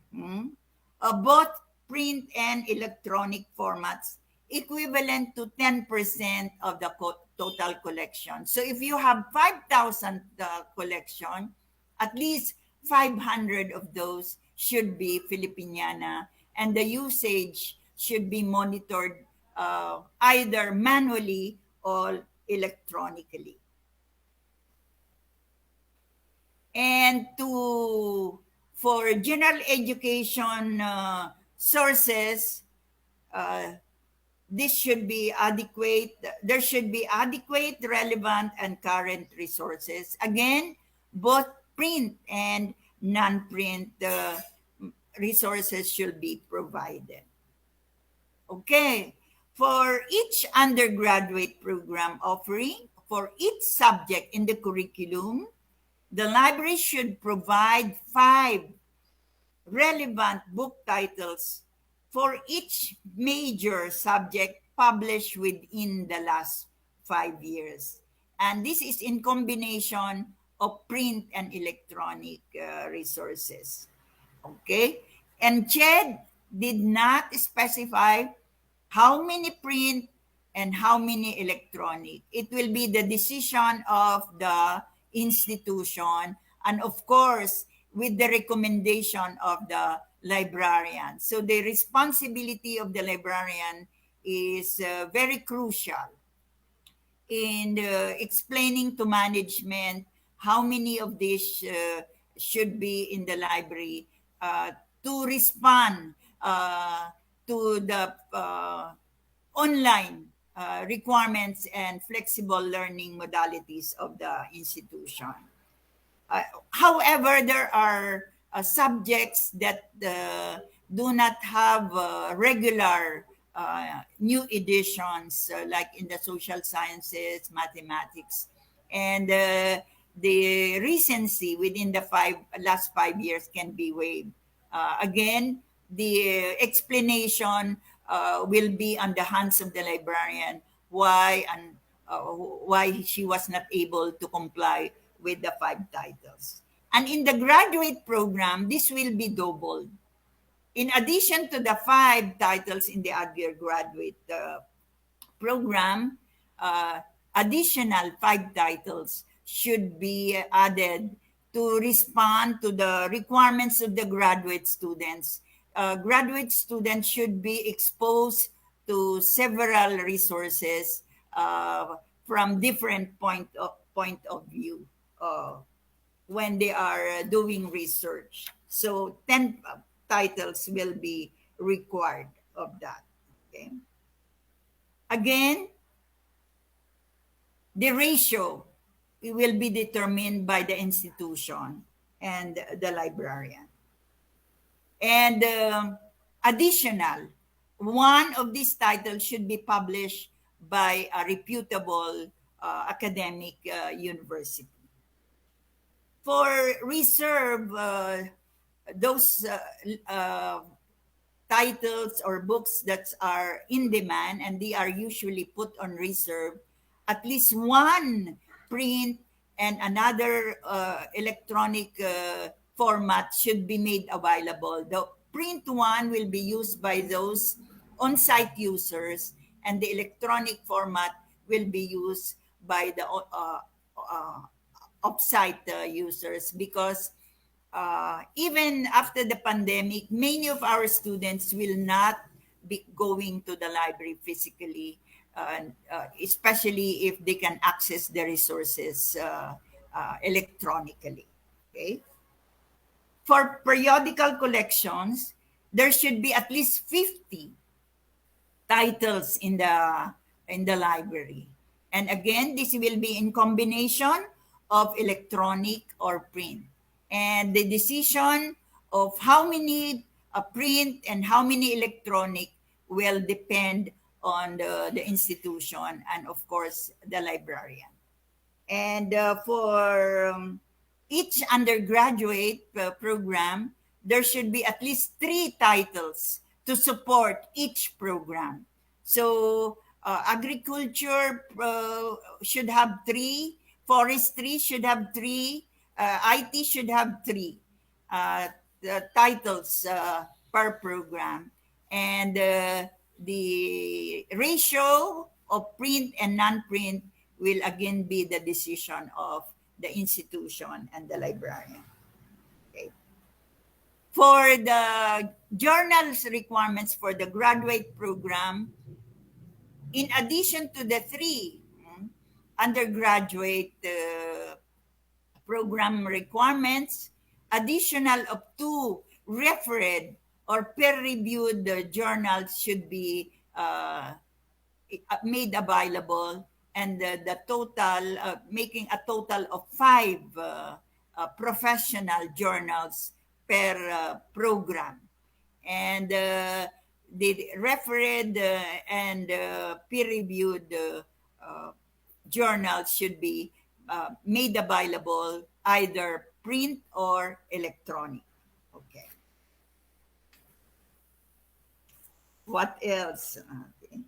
both print and electronic formats, equivalent to 10% of the total collection. So if you have 5,000 collection, at least 500 of those should be Filipiniana, and the usage should be monitored either manually or electronically. And for general education sources, this should be adequate. There should be adequate, relevant, and current resources. Again, both print and non-print resources should be provided. Okay, for each undergraduate program offering, for each subject in the curriculum, the library should provide 5 relevant book titles for each major subject published within the last 5 years. And this is in combination of print and electronic resources. Okay? And CHED did not specify how many print and how many electronic. It will be the decision of the institution, and of course, with the recommendation of the librarian. So the responsibility of the librarian is very crucial in explaining to management how many of these should be in the library to respond to the online requirements and flexible learning modalities of the institution. However, there are subjects that do not have regular new editions, like in the social sciences, mathematics, and the recency within the last 5 years can be waived. Again, the explanation will be on the hands of the librarian why she was not able to comply with the 5 titles. And in the graduate program, this will be doubled. In addition to the 5 titles in the undergraduate program, additional 5 titles should be added to respond to the requirements of the graduate students. Graduate students should be exposed to several resources from different point of view when they are doing research. So 10 titles will be required of that. Okay. Again, the ratio will be determined by the institution and the librarian. And additional, one of these titles should be published by a reputable academic university. For reserve, those titles or books that are in demand and they are usually put on reserve, at least one print and another electronic format should be made available. The print one will be used by those on-site users, and the electronic format will be used by the off-site users, because even after the pandemic, many of our students will not be going to the library physically, especially if they can access the resources electronically. Okay. For periodical collections, there should be at least 50 titles in the library. And again, this will be in combination of electronic or print. And the decision of how many print and how many electronic will depend on the institution and, of course, the librarian. And for each undergraduate program, there should be at least 3 titles to support each program. So agriculture should have 3, forestry should have 3, IT should have 3 the titles per program. And the ratio of print and non-print will again be the decision of the institution and the librarian. Okay. For the journals requirements for the graduate program, in addition to the 3 undergraduate program requirements, additional of 2 referred or peer-reviewed journals should be made available, and the total, making a total of 5 professional journals per program. And the referred and peer-reviewed journals should be made available either print or electronic. Okay. What else? Okay.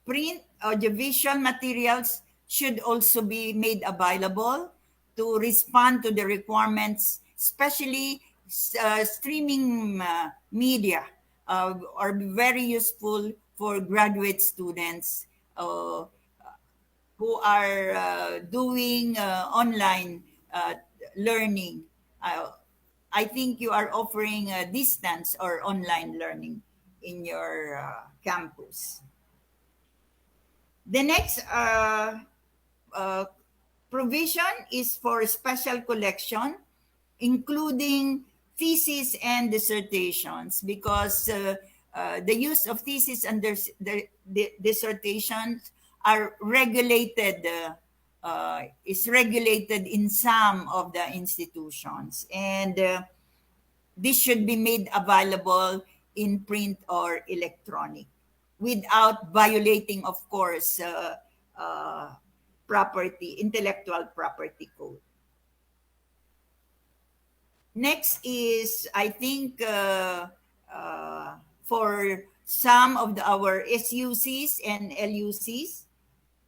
Print audiovisual materials should also be made available to respond to the requirements, especially streaming media are very useful for graduate students who are doing online learning. I think you are offering distance or online learning in your campus. The next provision is for special collection, including theses and dissertations, because the use of theses and dissertations are regulated, is regulated in some of the institutions. And this should be made available in print or electronic without violating, of course, intellectual property code. Next is, I think, for some of our SUCs and LUCs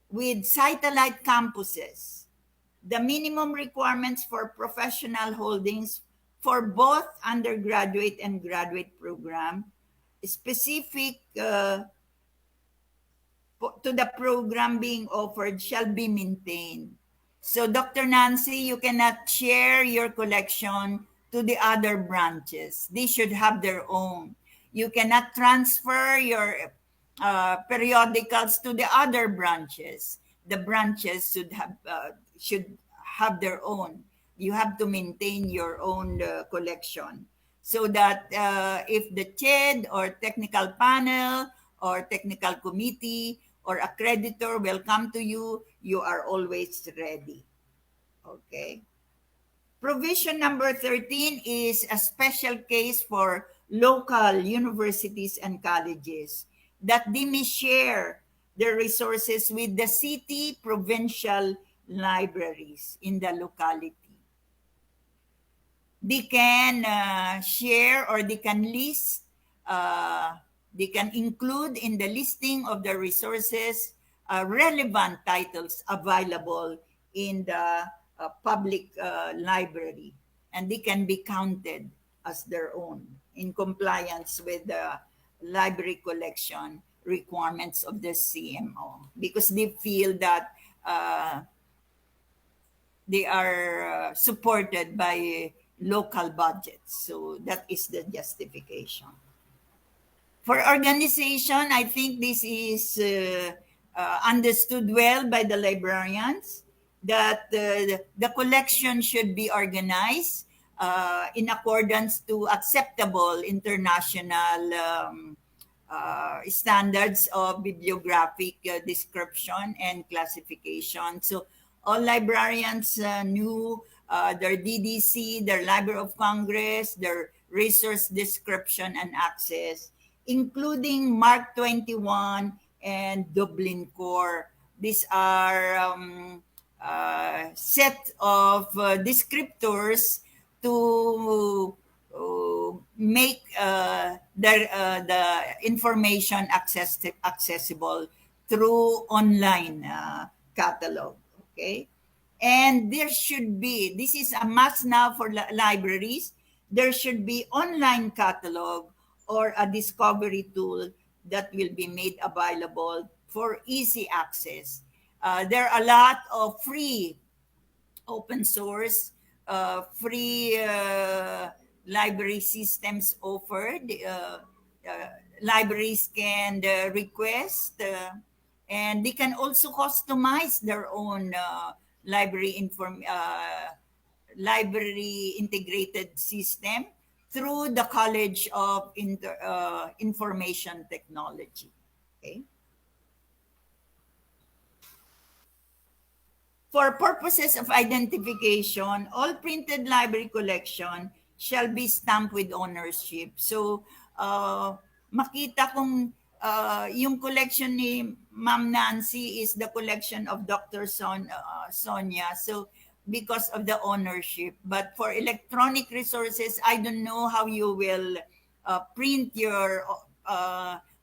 with satellite campuses, the minimum requirements for professional holdings for both undergraduate and graduate program, specific to the program being offered, shall be maintained. So, Dr. Nancy, you cannot share your collection to the other branches. They should have their own. You cannot transfer your periodicals to the other branches. The branches should have their own. You have to maintain your own collection, so that if the CHED or technical panel or technical committee or accreditor will come to you, you are always ready. Okay. Provision number 13 is a special case for local universities and colleges that they may share their resources with the city provincial libraries in the locality. They can share, or they can list, they can include in the listing of the resources relevant titles available in the public library, and they can be counted as their own in compliance with the library collection requirements of the CMO, because they feel that they are supported by local budgets. So that is the justification. For organization, I think this is understood well by the librarians, that the collection should be organized in accordance to acceptable international standards of bibliographic description and classification. So all librarians knew their DDC, their Library of Congress, their resource description and access, including Mark 21 and Dublin Core. These are set of descriptors to make the information accessible through online catalog. Okay, and there should be, this is a must now for libraries, there should be online catalog or a discovery tool that will be made available for easy access. There are a lot of free open source, free library systems offered. Libraries can request, and they can also customize their own library integrated system through the College of Information Technology. Okay. For purposes of identification, all printed library collection shall be stamped with ownership. So, makita kung yung collection ni Ma'am Nancy is the collection of Dr. Sonia. So, because of the ownership. But for electronic resources, I don't know how you will print your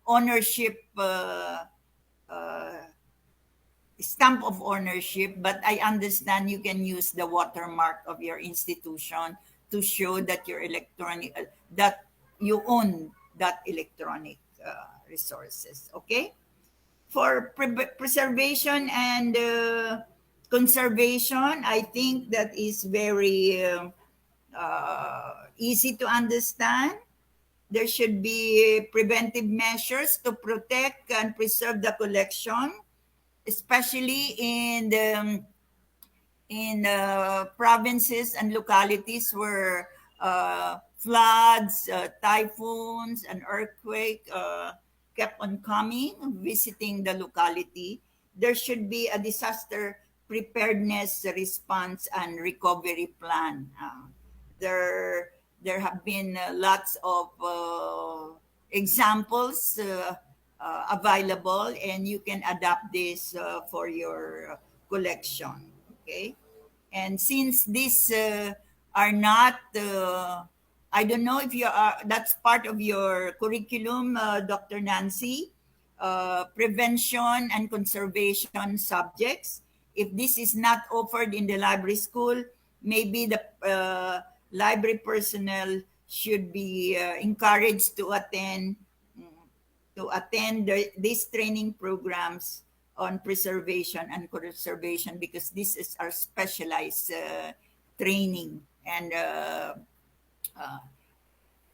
ownership stamp of ownership, but I understand you can use the watermark of your institution to show that your electronic that you own that electronic resources. Okay, for preservation and conservation, I think that is very easy to understand. There should be preventive measures to protect and preserve the collection, especially in provinces and localities where floods, typhoons, and earthquake kept on coming, visiting the locality. There should be a disaster preparedness response and recovery plan. There have been lots of examples available, and you can adapt this for your collection. Okay, and since these are not I don't know if you are that's part of your curriculum, Dr. Nancy, prevention and conservation subjects. If this is not offered in the library school, maybe the library personnel should be encouraged to attend these training programs on preservation and conservation, because this is our specialized training and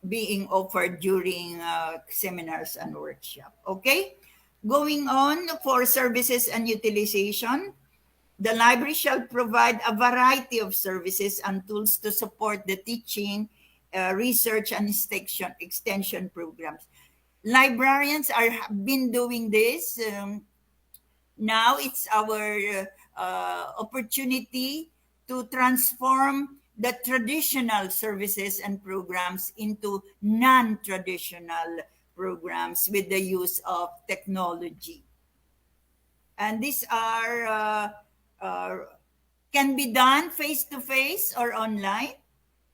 being offered during seminars and workshop. Okay, Going on for services and utilization, the library shall provide a variety of services and tools to support the teaching, research, and extension programs. Librarians have been doing this. Now it's our opportunity to transform the traditional services and programs into non-traditional programs with the use of technology. And these are can be done face to face or online.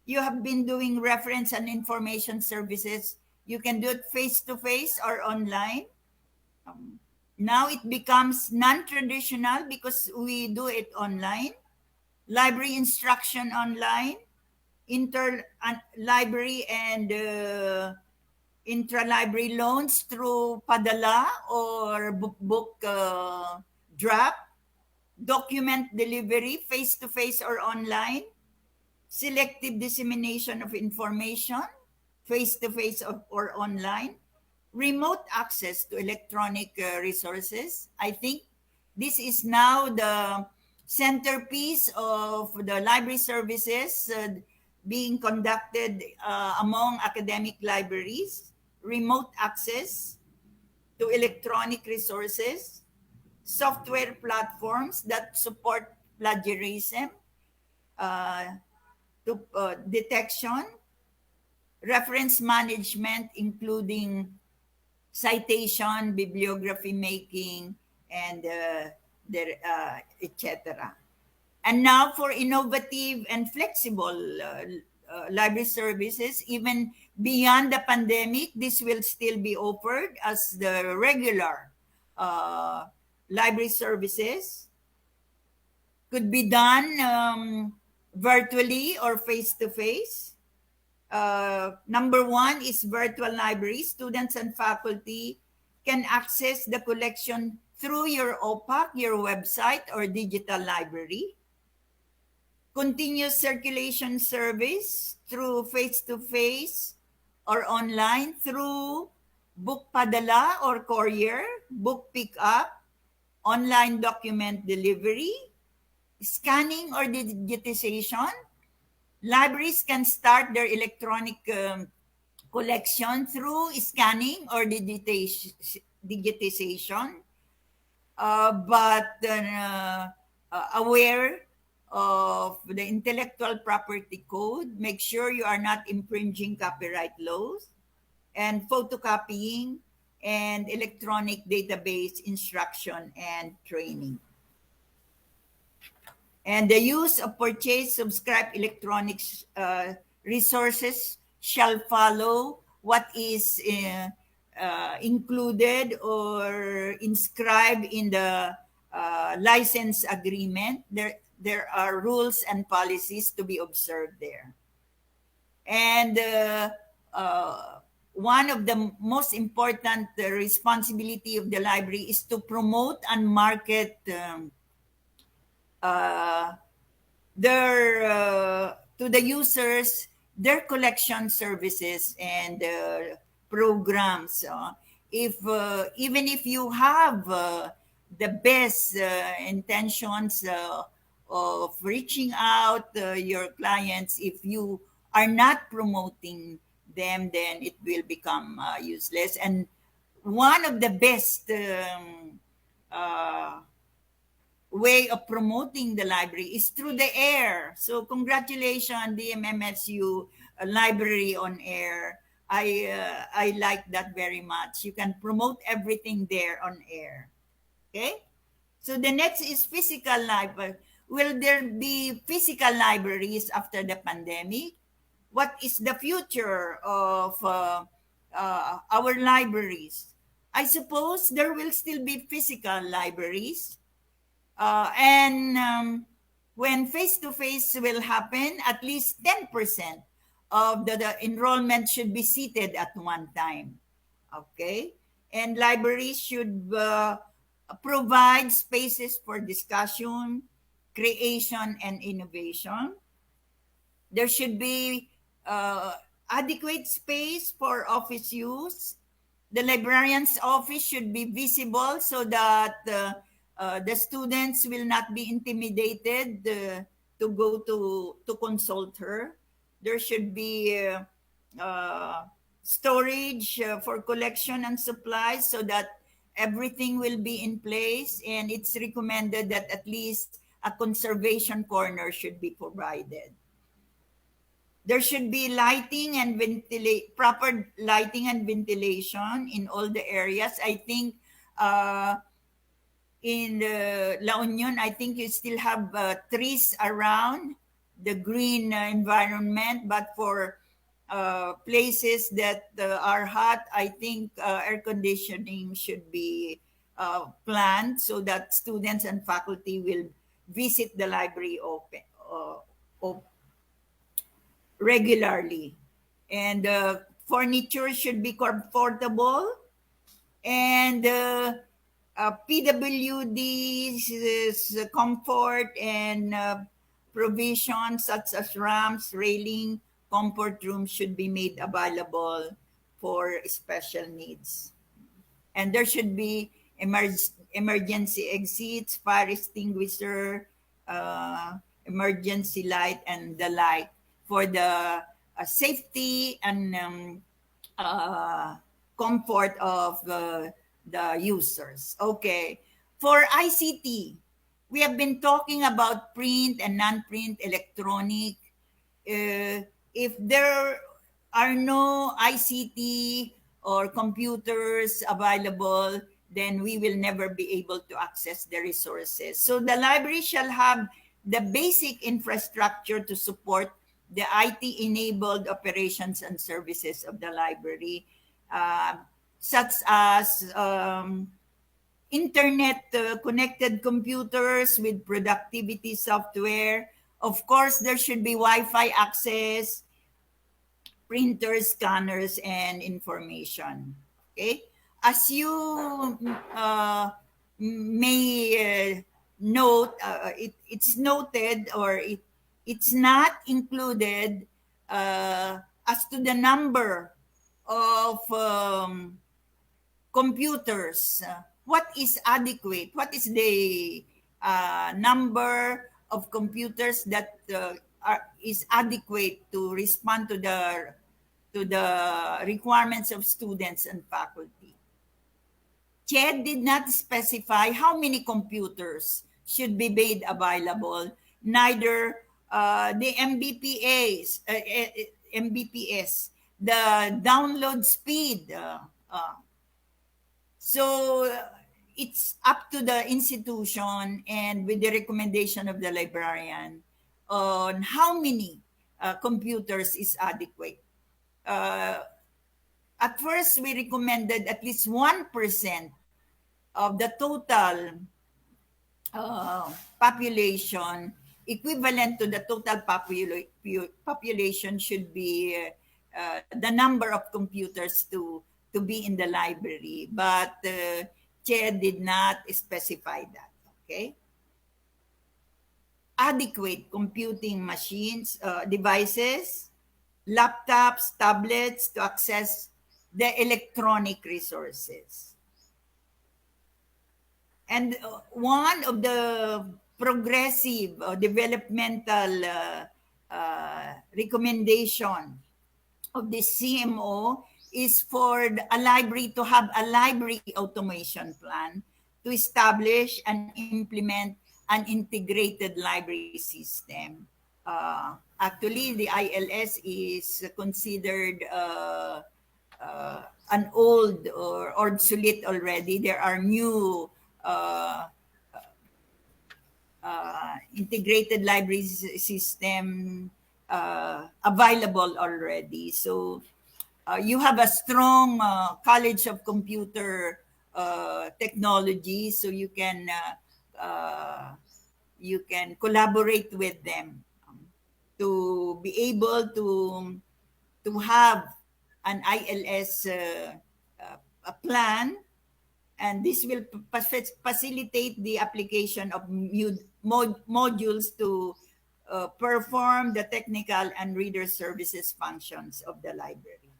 You have been doing reference and information services. You can do it face to face or online. Now it becomes non-traditional because we do it online. Library instruction online, library and intra-library loans through Padala or book drop, document delivery face-to-face or online, selective dissemination of information face-to-face or online, remote access to electronic resources. I think this is now the centerpiece of the library services being conducted among academic libraries, remote access to electronic resources, software platforms that support plagiarism, to detection, reference management, including citation, bibliography making, and etc. And now for innovative and flexible library services, even beyond the pandemic, this will still be offered as the regular library services. Could be done virtually or face-to-face. Number one is virtual library. Students and faculty can access the collection through your OPAC, your website, or digital library. Continuous circulation service through face-to-face or online through book padala or courier, book pickup, online document delivery, scanning or digitization. Libraries can start their electronic collection through scanning or digitization, but aware of the intellectual property code. Make sure you are not infringing copyright laws, and photocopying and electronic database instruction and training. And the use of purchase, subscribe electronic resources shall follow what is included or inscribed in the license agreement. There are rules and policies to be observed there. And one of the most important responsibility of the library is to promote and market to the users their collection services and programs. If even if you have the best intentions of reaching out your clients, if you are not promoting them, then it will become useless. And one of the best way of promoting the library is through the air. So congratulations, DMMSU Library on Air. I like that very much. You can promote everything there on air. Okay? So the next is physical library. Will there be physical libraries after the pandemic? What is the future of our libraries? I suppose there will still be physical libraries. And when face-to-face will happen, at least 10% of the enrollment should be seated at one time. Okay? And libraries should provide spaces for discussion, creation, and innovation. There should be adequate space for office use. The librarian's office should be visible so that the students will not be intimidated to go to consult her. There should be storage for collection and supplies so that everything will be in place, and it's recommended that at least a conservation corner should be provided. There should be lighting and proper lighting and ventilation in all the areas. I think in La Union, I think you still have trees around the green environment, but for places that are hot, I think air conditioning should be planned so that students and faculty will visit the library regularly. And furniture should be comfortable, and PWD's comfort and provisions such as ramps, railing, comfort rooms should be made available for special needs. And there should be emergency exits, fire extinguisher, emergency light, and the like for the safety and comfort of the users. Okay. For ICT, we have been talking about print and non-print electronic. If there are no ICT or computers available, then we will never be able to access the resources. So the library shall have the basic infrastructure to support the IT-enabled operations and services of the library, such as internet-connected computers with productivity software. Of course, there should be Wi-Fi access, printers, scanners, and information. Okay? As you may note, it's noted, or it's not included as to the number of computers. What is adequate? What is the number of computers that is adequate to respond to the requirements of students and faculty? CHED did not specify how many computers should be made available, neither the MBPS, the download speed. So it's up to the institution and with the recommendation of the librarian on how many computers is adequate. At first, we recommended at least 1% of the total population, equivalent to the total population, should be the number of computers to be in the library. But CHED did not specify that. Okay. Adequate computing machines, devices, laptops, tablets to access the electronic resources. And one of the progressive developmental recommendation of the CMO is for a library to have a library automation plan to establish and implement an integrated library system. Actually, the ILS is considered an old or obsolete already. There are new integrated library system available already. So you have a strong College of Computer Technology, so you can collaborate with them to be able to have an ILS a plan, and this will facilitate the application of modules to perform the technical and reader services functions of the library.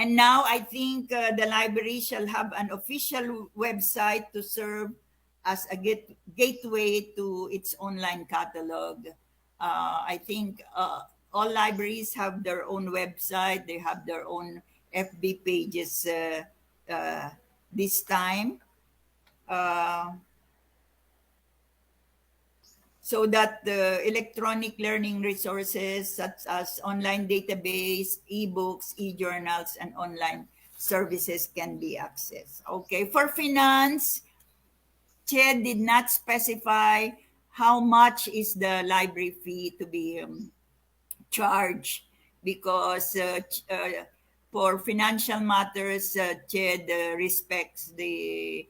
And now I think the library shall have an official website to serve as a gateway to its online catalog. I think all libraries have their own website, they have their own FB pages this time. So that the electronic learning resources such as online database, ebooks, e-journals, and online services can be accessed. Okay, for finance, CHED did not specify how much is the library fee to be charge because for financial matters, CHED respects the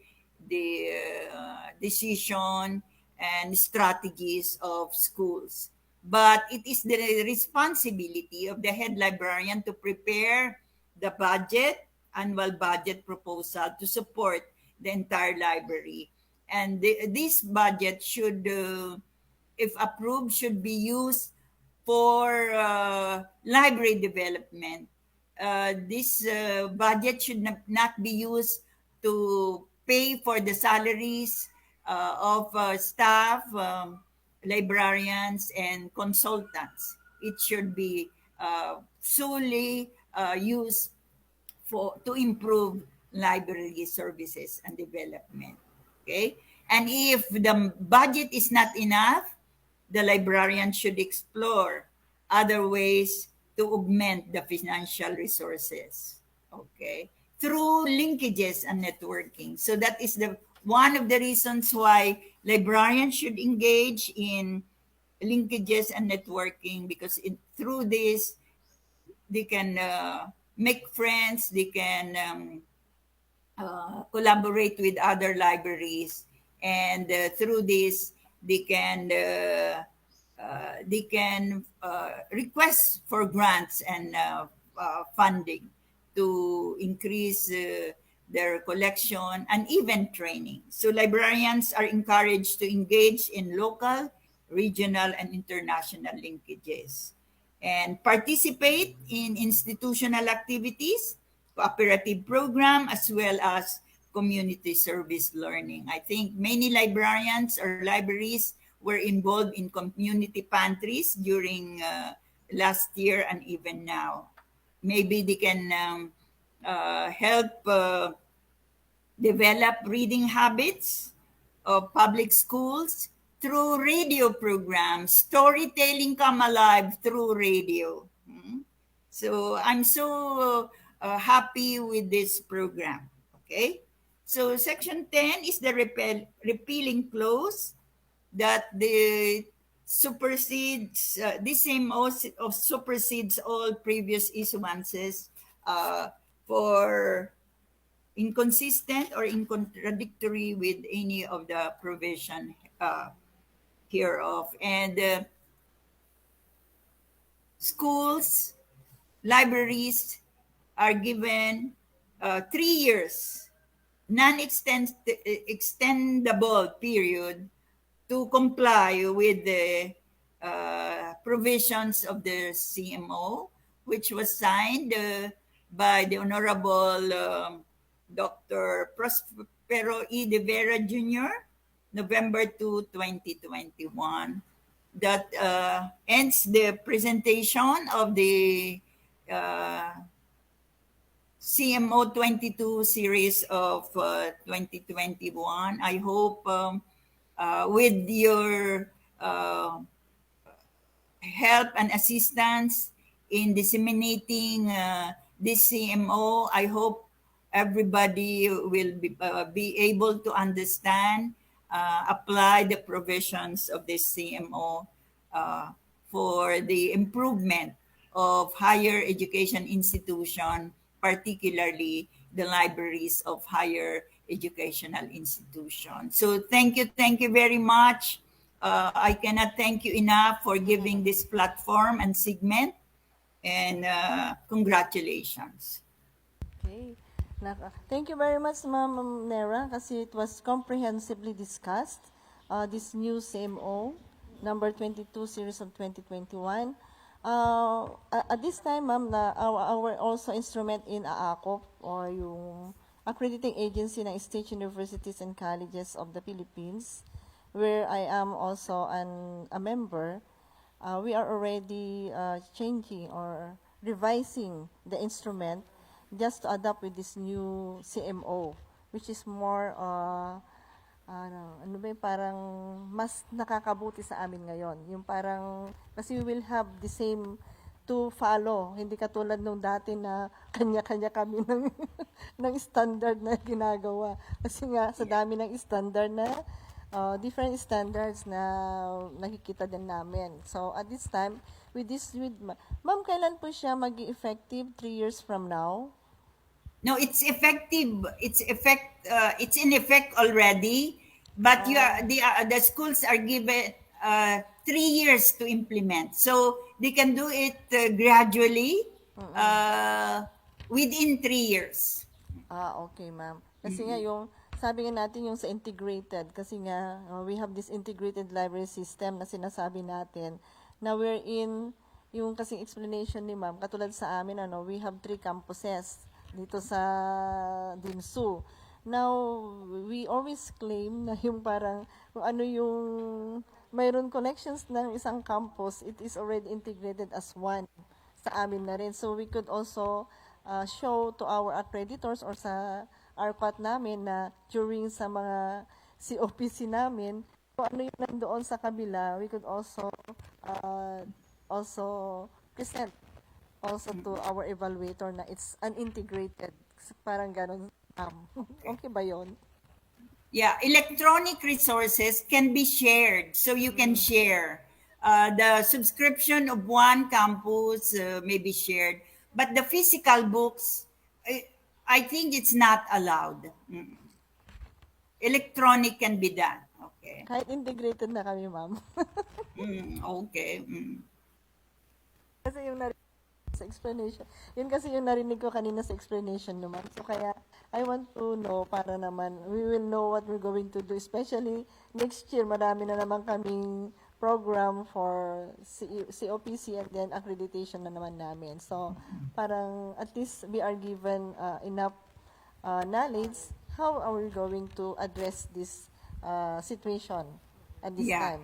decision and strategies of schools. But it is the responsibility of the head librarian to prepare the budget, annual budget proposal to support the entire library. And this budget should, if approved, should be used for library development. This budget should not be used to pay for the salaries of staff, librarians, and consultants. It should be solely used to improve library services and development. Okay, and if the budget is not enough, the librarian should explore other ways to augment the financial resources. Okay, through linkages and networking. So that is the one of the reasons why librarians should engage in linkages and networking, because through this they can make friends, they can collaborate with other libraries, and through this they can request for grants and funding to increase their collection and even training. So librarians are encouraged to engage in local, regional, and international linkages and participate in institutional activities, cooperative program, as well as community service learning. I think many librarians or libraries were involved in community pantries during last year and even now. Maybe they can help develop reading habits of public schools through radio programs. Storytelling come alive through radio. So I'm so happy with this program. Okay. So section 10 is the repealing clause that the supersedes, this CMO supersedes all previous issuances for inconsistent or in contradictory with any of the provision hereof. And schools, libraries are given 3 years non-extendable period to comply with the provisions of the CMO, which was signed by the Honorable Dr. Prospero E. De Vera Jr., November 2, 2021. That ends the presentation of the CMO 22 series of 2021. I hope with your help and assistance in disseminating this CMO, I hope everybody will be able to understand, apply the provisions of this CMO for the improvement of higher education institution, particularly the libraries of higher educational institutions. So thank you very much. I cannot thank you enough for giving this platform and segment, and congratulations. Okay. Thank you very much, Ma'am Nera, kasi it was comprehensively discussed, this new CMO, number 22, series of 2021. At this time, ma'am, na our also instrument in AACOP or yung accrediting agency ng state universities and colleges of the Philippines, where I am also a member, we are already changing or revising the instrument just to adapt with this new CMO, which is more ano ba yung parang mas nakakabuti sa amin ngayon. Yung parang, kasi we will have the same to follow. Hindi katulad nung dati na kanya-kanya kami ng, ng standard na ginagawa. Kasi nga, sa dami ng standard na, different standards na nakikita din namin. So, at this time, with ma'am, kailan po siya mag-effective? 3 years from now? No, it's effective. It's in effect already, but the schools are given 3 years to implement, so they can do it gradually within 3 years. Okay, ma'am. Kasi nga yung, sabi nga natin yung sa integrated, kasi nga we have this integrated library system na sinasabi natin, na we're in, yung kasing explanation ni ma'am, katulad sa amin, we have 3 campuses dito sa DMSU. Now, we always claim na yung parang, kung ano yung, mayroon connections ng isang campus, it is already integrated as one sa amin na rin. So, we could also show to our accreditors or sa ARPAT namin na during sa mga COPC namin, kung ano yung nandoon sa kabila, we could also present also to our evaluator na it's unintegrated. Parang ganun. Okay ba yun? Yeah, electronic resources can be shared, so you can share. The subscription of one campus may be shared, but the physical books, I think it's not allowed. Electronic can be done. Okay. Kahit integrated na kami, ma'am. Okay. Kasi yung sa explanation. Yun kasi yung narinig ko kanina sa explanation naman. So kaya I want to know para naman we will know what we're going to do. Especially next year, marami na naman kaming program for COPC and then accreditation na naman namin. So parang at least we are given enough knowledge how are we going to address this situation at this time.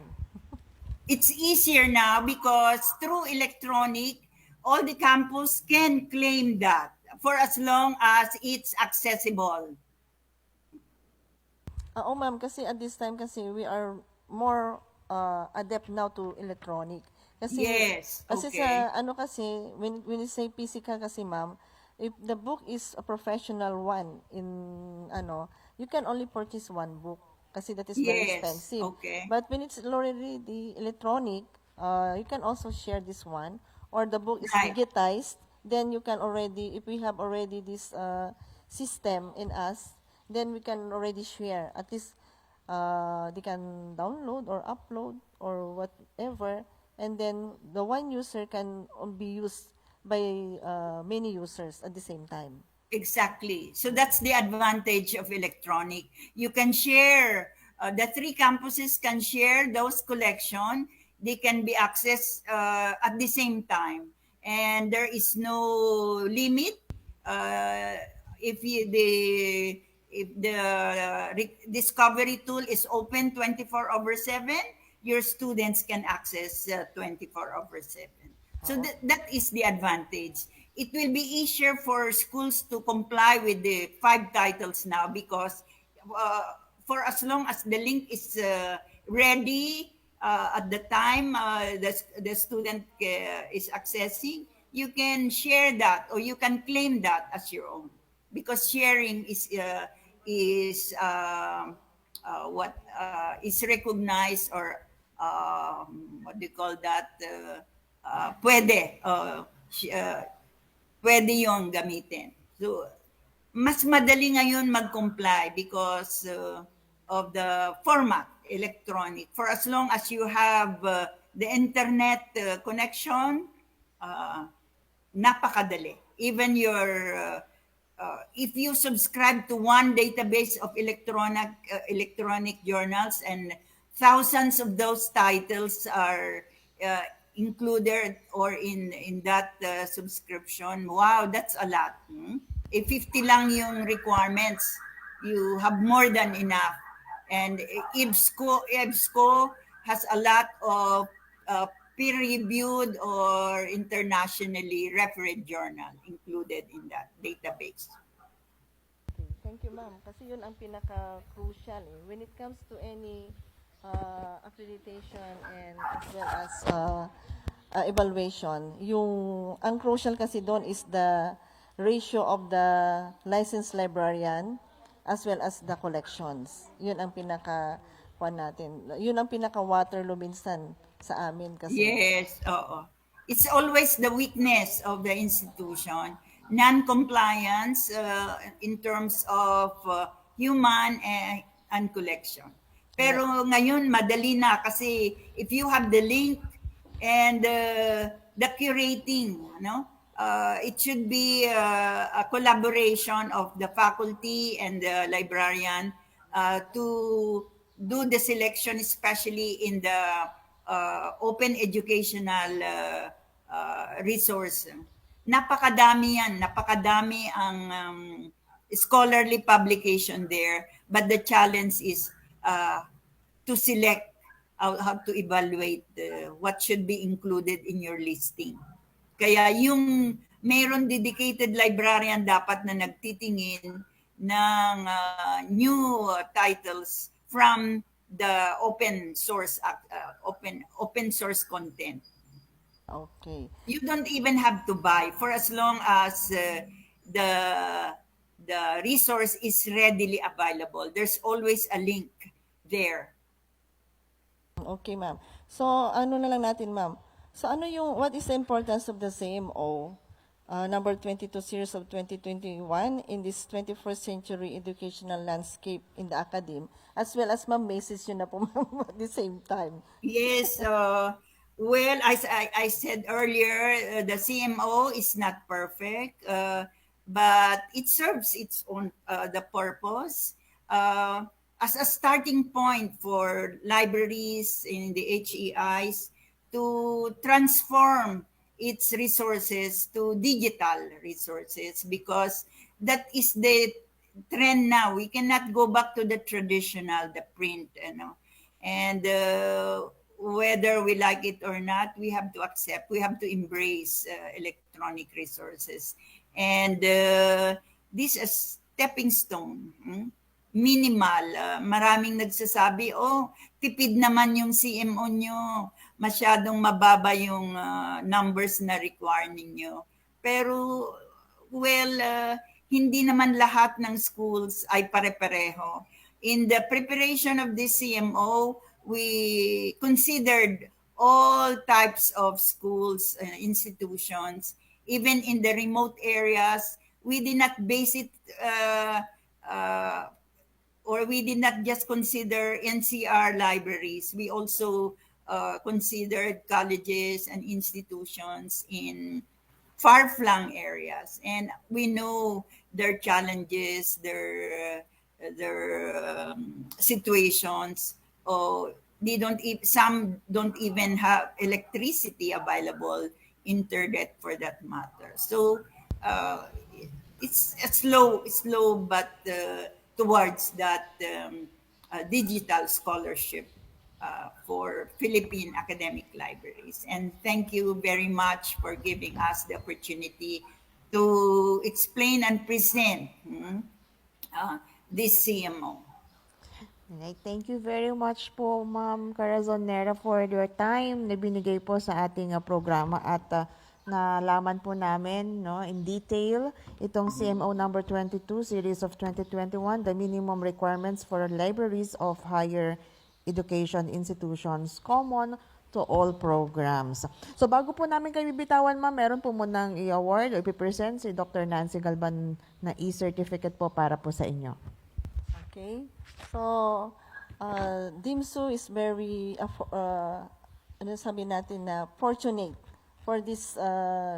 It's easier now because through electronic, all the campus can claim that for as long as it's accessible. Oo, ma'am, kasi at this time kasi we are more adept now to electronic. Kasi, Yes, kasi okay. sa ano kasi, when you say physical kasi, ma'am, if the book is a professional one in you can only purchase one book kasi that is very Yes, expensive. okay. But when it's already the electronic, you can also share this one, or the book is Right. digitized, then you can already, if we have already this system in us, then we can already share. At least they can download or upload or whatever, and then the one user can be used by many users at the same time. Exactly. So that's the advantage of electronic. You can share, the 3 campuses can share those collection. They can be accessed at the same time. And there is no limit. If the discovery tool is open 24/7, your students can access 24/7. So that is the advantage. It will be easier for schools to comply with the 5 titles now because for as long as the link is ready at the time the student is accessing, you can share that or you can claim that as your own because sharing is what is recognized or what do you call that? Pwede yung gamitin. So, mas madali ngayon mag-comply because of the format, electronic. For as long as you have the internet connection, napakadali. Even if you subscribe to one database of electronic journals and thousands of those titles are included or in that subscription. Wow, that's a lot. If 50 lang yung requirements, you have more than enough. And EBSCO has a lot of peer-reviewed or internationally refereed journal included in that database. Okay, thank you, ma'am. Kasi yun ang pinaka-crucial when it comes to any accreditation and as well as evaluation. Ang crucial kasi doon is the ratio of the licensed librarian as well as the collections. Yun ang natin. Yun ang pinaka-Waterloo minsan sa amin kasi. Yes, oo. It's always the weakness of the institution, non-compliance in terms of human and collection. Pero ngayon, madali na kasi if you have the link and the curating, it should be a collaboration of the faculty and the librarian to do the selection, especially in the open educational resource. Napakadami yan. Napakadami ang scholarly publication there. But the challenge is to select how to evaluate what should be included in your listing. Kaya yung mayroon dedicated librarian dapat na nagtitingin ng new titles from the open source content. Okay. You don't even have to buy for as long as the resource is readily available. There's always a link there. Okay, ma'am. So, ano na lang natin, ma'am. So, what is the importance of the CMO, number 22 series of 2021 in this 21st century educational landscape in the academe, as well as, ma'am, message yun na po, ma'am, at the same time. Yes, well, as I said earlier, the CMO is not perfect, but it serves its own the purpose as a starting point for libraries in the HEIs to transform its resources to digital resources, because that is the trend now. We cannot go back to the traditional, the print, and whether we like it or not, we have to accept, we have to embrace electronic resources. And this is a stepping stone. Minimal. Maraming nagsasabi, tipid naman yung CMO nyo. Masyadong mababa yung numbers na require ninyo. Pero, well, hindi naman lahat ng schools ay pare-pareho. In the preparation of this CMO, we considered all types of schools, institutions, even in the remote areas. We did not base it or we did not just consider NCR libraries. We also considered colleges and institutions in far-flung areas. And we know their challenges, their situations. Some don't even have electricity available, internet for that matter. So it's slow, but towards that digital scholarship for Philippine academic libraries. And thank you very much for giving us the opportunity to explain and present this CMO. Right. Thank you very much po, Ma'am Corazon Nera, for your time na binigay po sa ating programa at nalaman po namin in detail itong CMO number 22 series of 2021, the minimum requirements for libraries of higher education institutions common to all programs. So bago po namin kayo bibitawan, ma'am, meron po munang i-award o ipipresent si Dr. Nancy Galban na e-certificate po para po sa inyo. Okay. So, DMMMSU is very, sabi natin na fortunate for this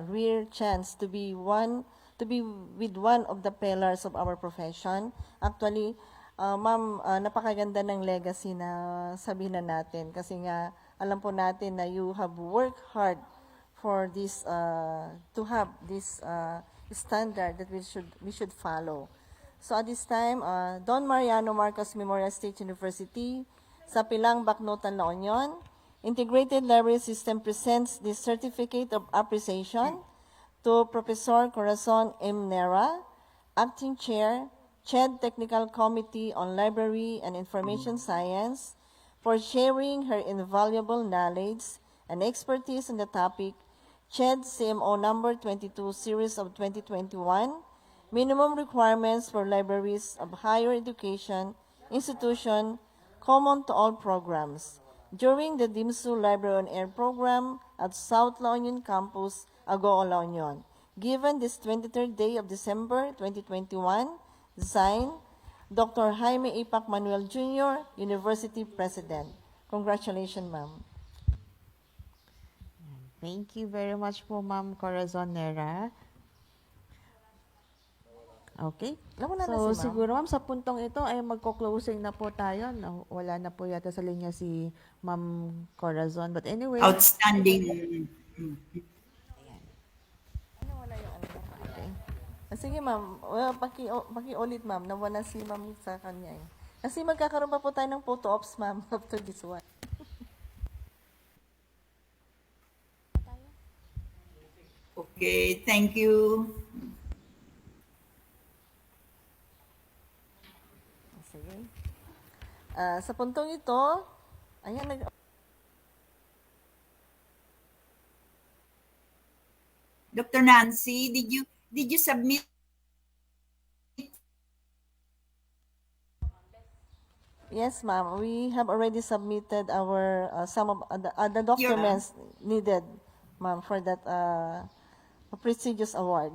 rare chance to be with one of the pillars of our profession. Actually, ma'am, napakaganda ng legacy na sabihin na natin kasi nga alam po natin na you have worked hard for this, to have this standard that we should follow. So at this time, Don Mariano Marcos Memorial State University, sa Pilang, Bacnotan, La Union, Integrated Library System presents this Certificate of Appreciation to Professor Corazon M. Nera, Acting Chair, CHED Technical Committee on Library and Information Science, for sharing her invaluable knowledge and expertise on the topic CHED CMO number 22 series of 2021, Minimum Requirements for Libraries of Higher Education Institution Common to All Programs, during the DMMMSU Library on Air program at South La Union Campus, Agoo, La Union, given this 23rd day of December 2021, signed, Dr. Jaime Ipac Manuel Jr., University President. Congratulations, ma'am. Thank you very much po, Ma'am Corazon Nera. Okay. Nawala na So, si ma'am. siguro, ma'am, sa puntong ito ay magko-closing na po tayo. No, wala na po yata sa linya si Ma'am Corazon. But anyway, Outstanding. okay. Sige, ma'am. Well, paki-ulit, ma'am. Nawala si ma'am sa kanya eh. Kasi magkakaroon pa po tayo ng photo ops, ma'am, after this one. Okay, thank you. Sige. Sa puntong ito, ayan, Dr. Nancy, did you submit? yes, ma'am. We have already submitted our some of the documents needed, ma'am, for that prestigious award.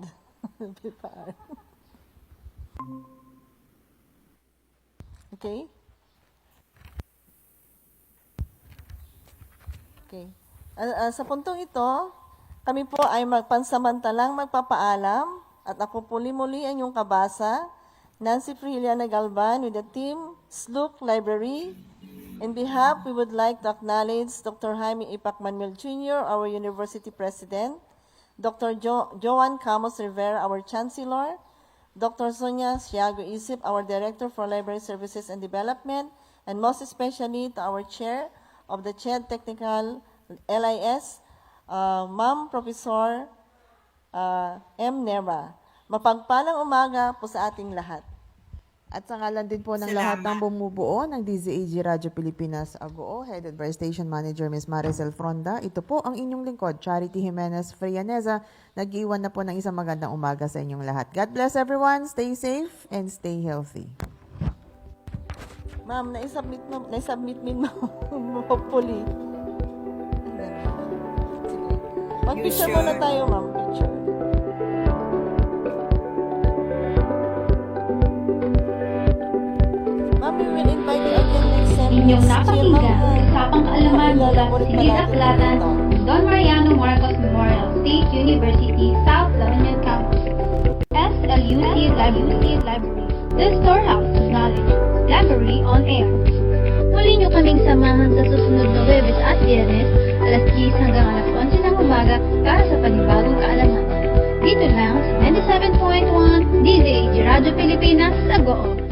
Okay. Okay. Sa puntong ito, kami po ay pansamantalang magpapaalam at ako po muli ang inyong kabasa, Nancy Friliana Galban with the team SLUC Library. In behalf, we would like to acknowledge Dr. Jaime Ipac Manuel Jr., our University President, Dr. Joan Camus Rivera, our Chancellor, Dr. Sonia Siago Isip, our Director for Library Services and Development, and most especially to our Chair of the CHED Technical LIS, Ma'am Professor M. Nera. Mapagpalang umaga po sa ating lahat. At sa ngalan din po ng Salamat. lahat ng bumubuo ng DZAG Radyo Pilipinas Agoo, headed by Station Manager Ms. Maricel Fronda, ito po ang inyong lingkod, Charity Jimenez Frianeza. Nag-iwan na po ng isang magandang umaga sa inyong lahat. God bless everyone, stay safe, and stay healthy. Ma'am, naisubmit mo, hopefully. Sige. Mag-picture You muna sure? tayo, ma'am. Picture. Ma'am, we will invite you again next time. Inyong napakinggan sa Usapang Kaalaman mula sa Silid Aklatan, Don Mariano Marcos Memorial State University, South La Union Campus. SLUC Library, the storehouse of knowledge. Library on Air. Muli nyo kaming samahan sa susunod na Webes at Biyernes, alas 10 hanggang alas 11 ng umaga para sa panibagong kaalaman. Dito lang sa 97.1 DZAG Radyo Pilipinas, Agoo.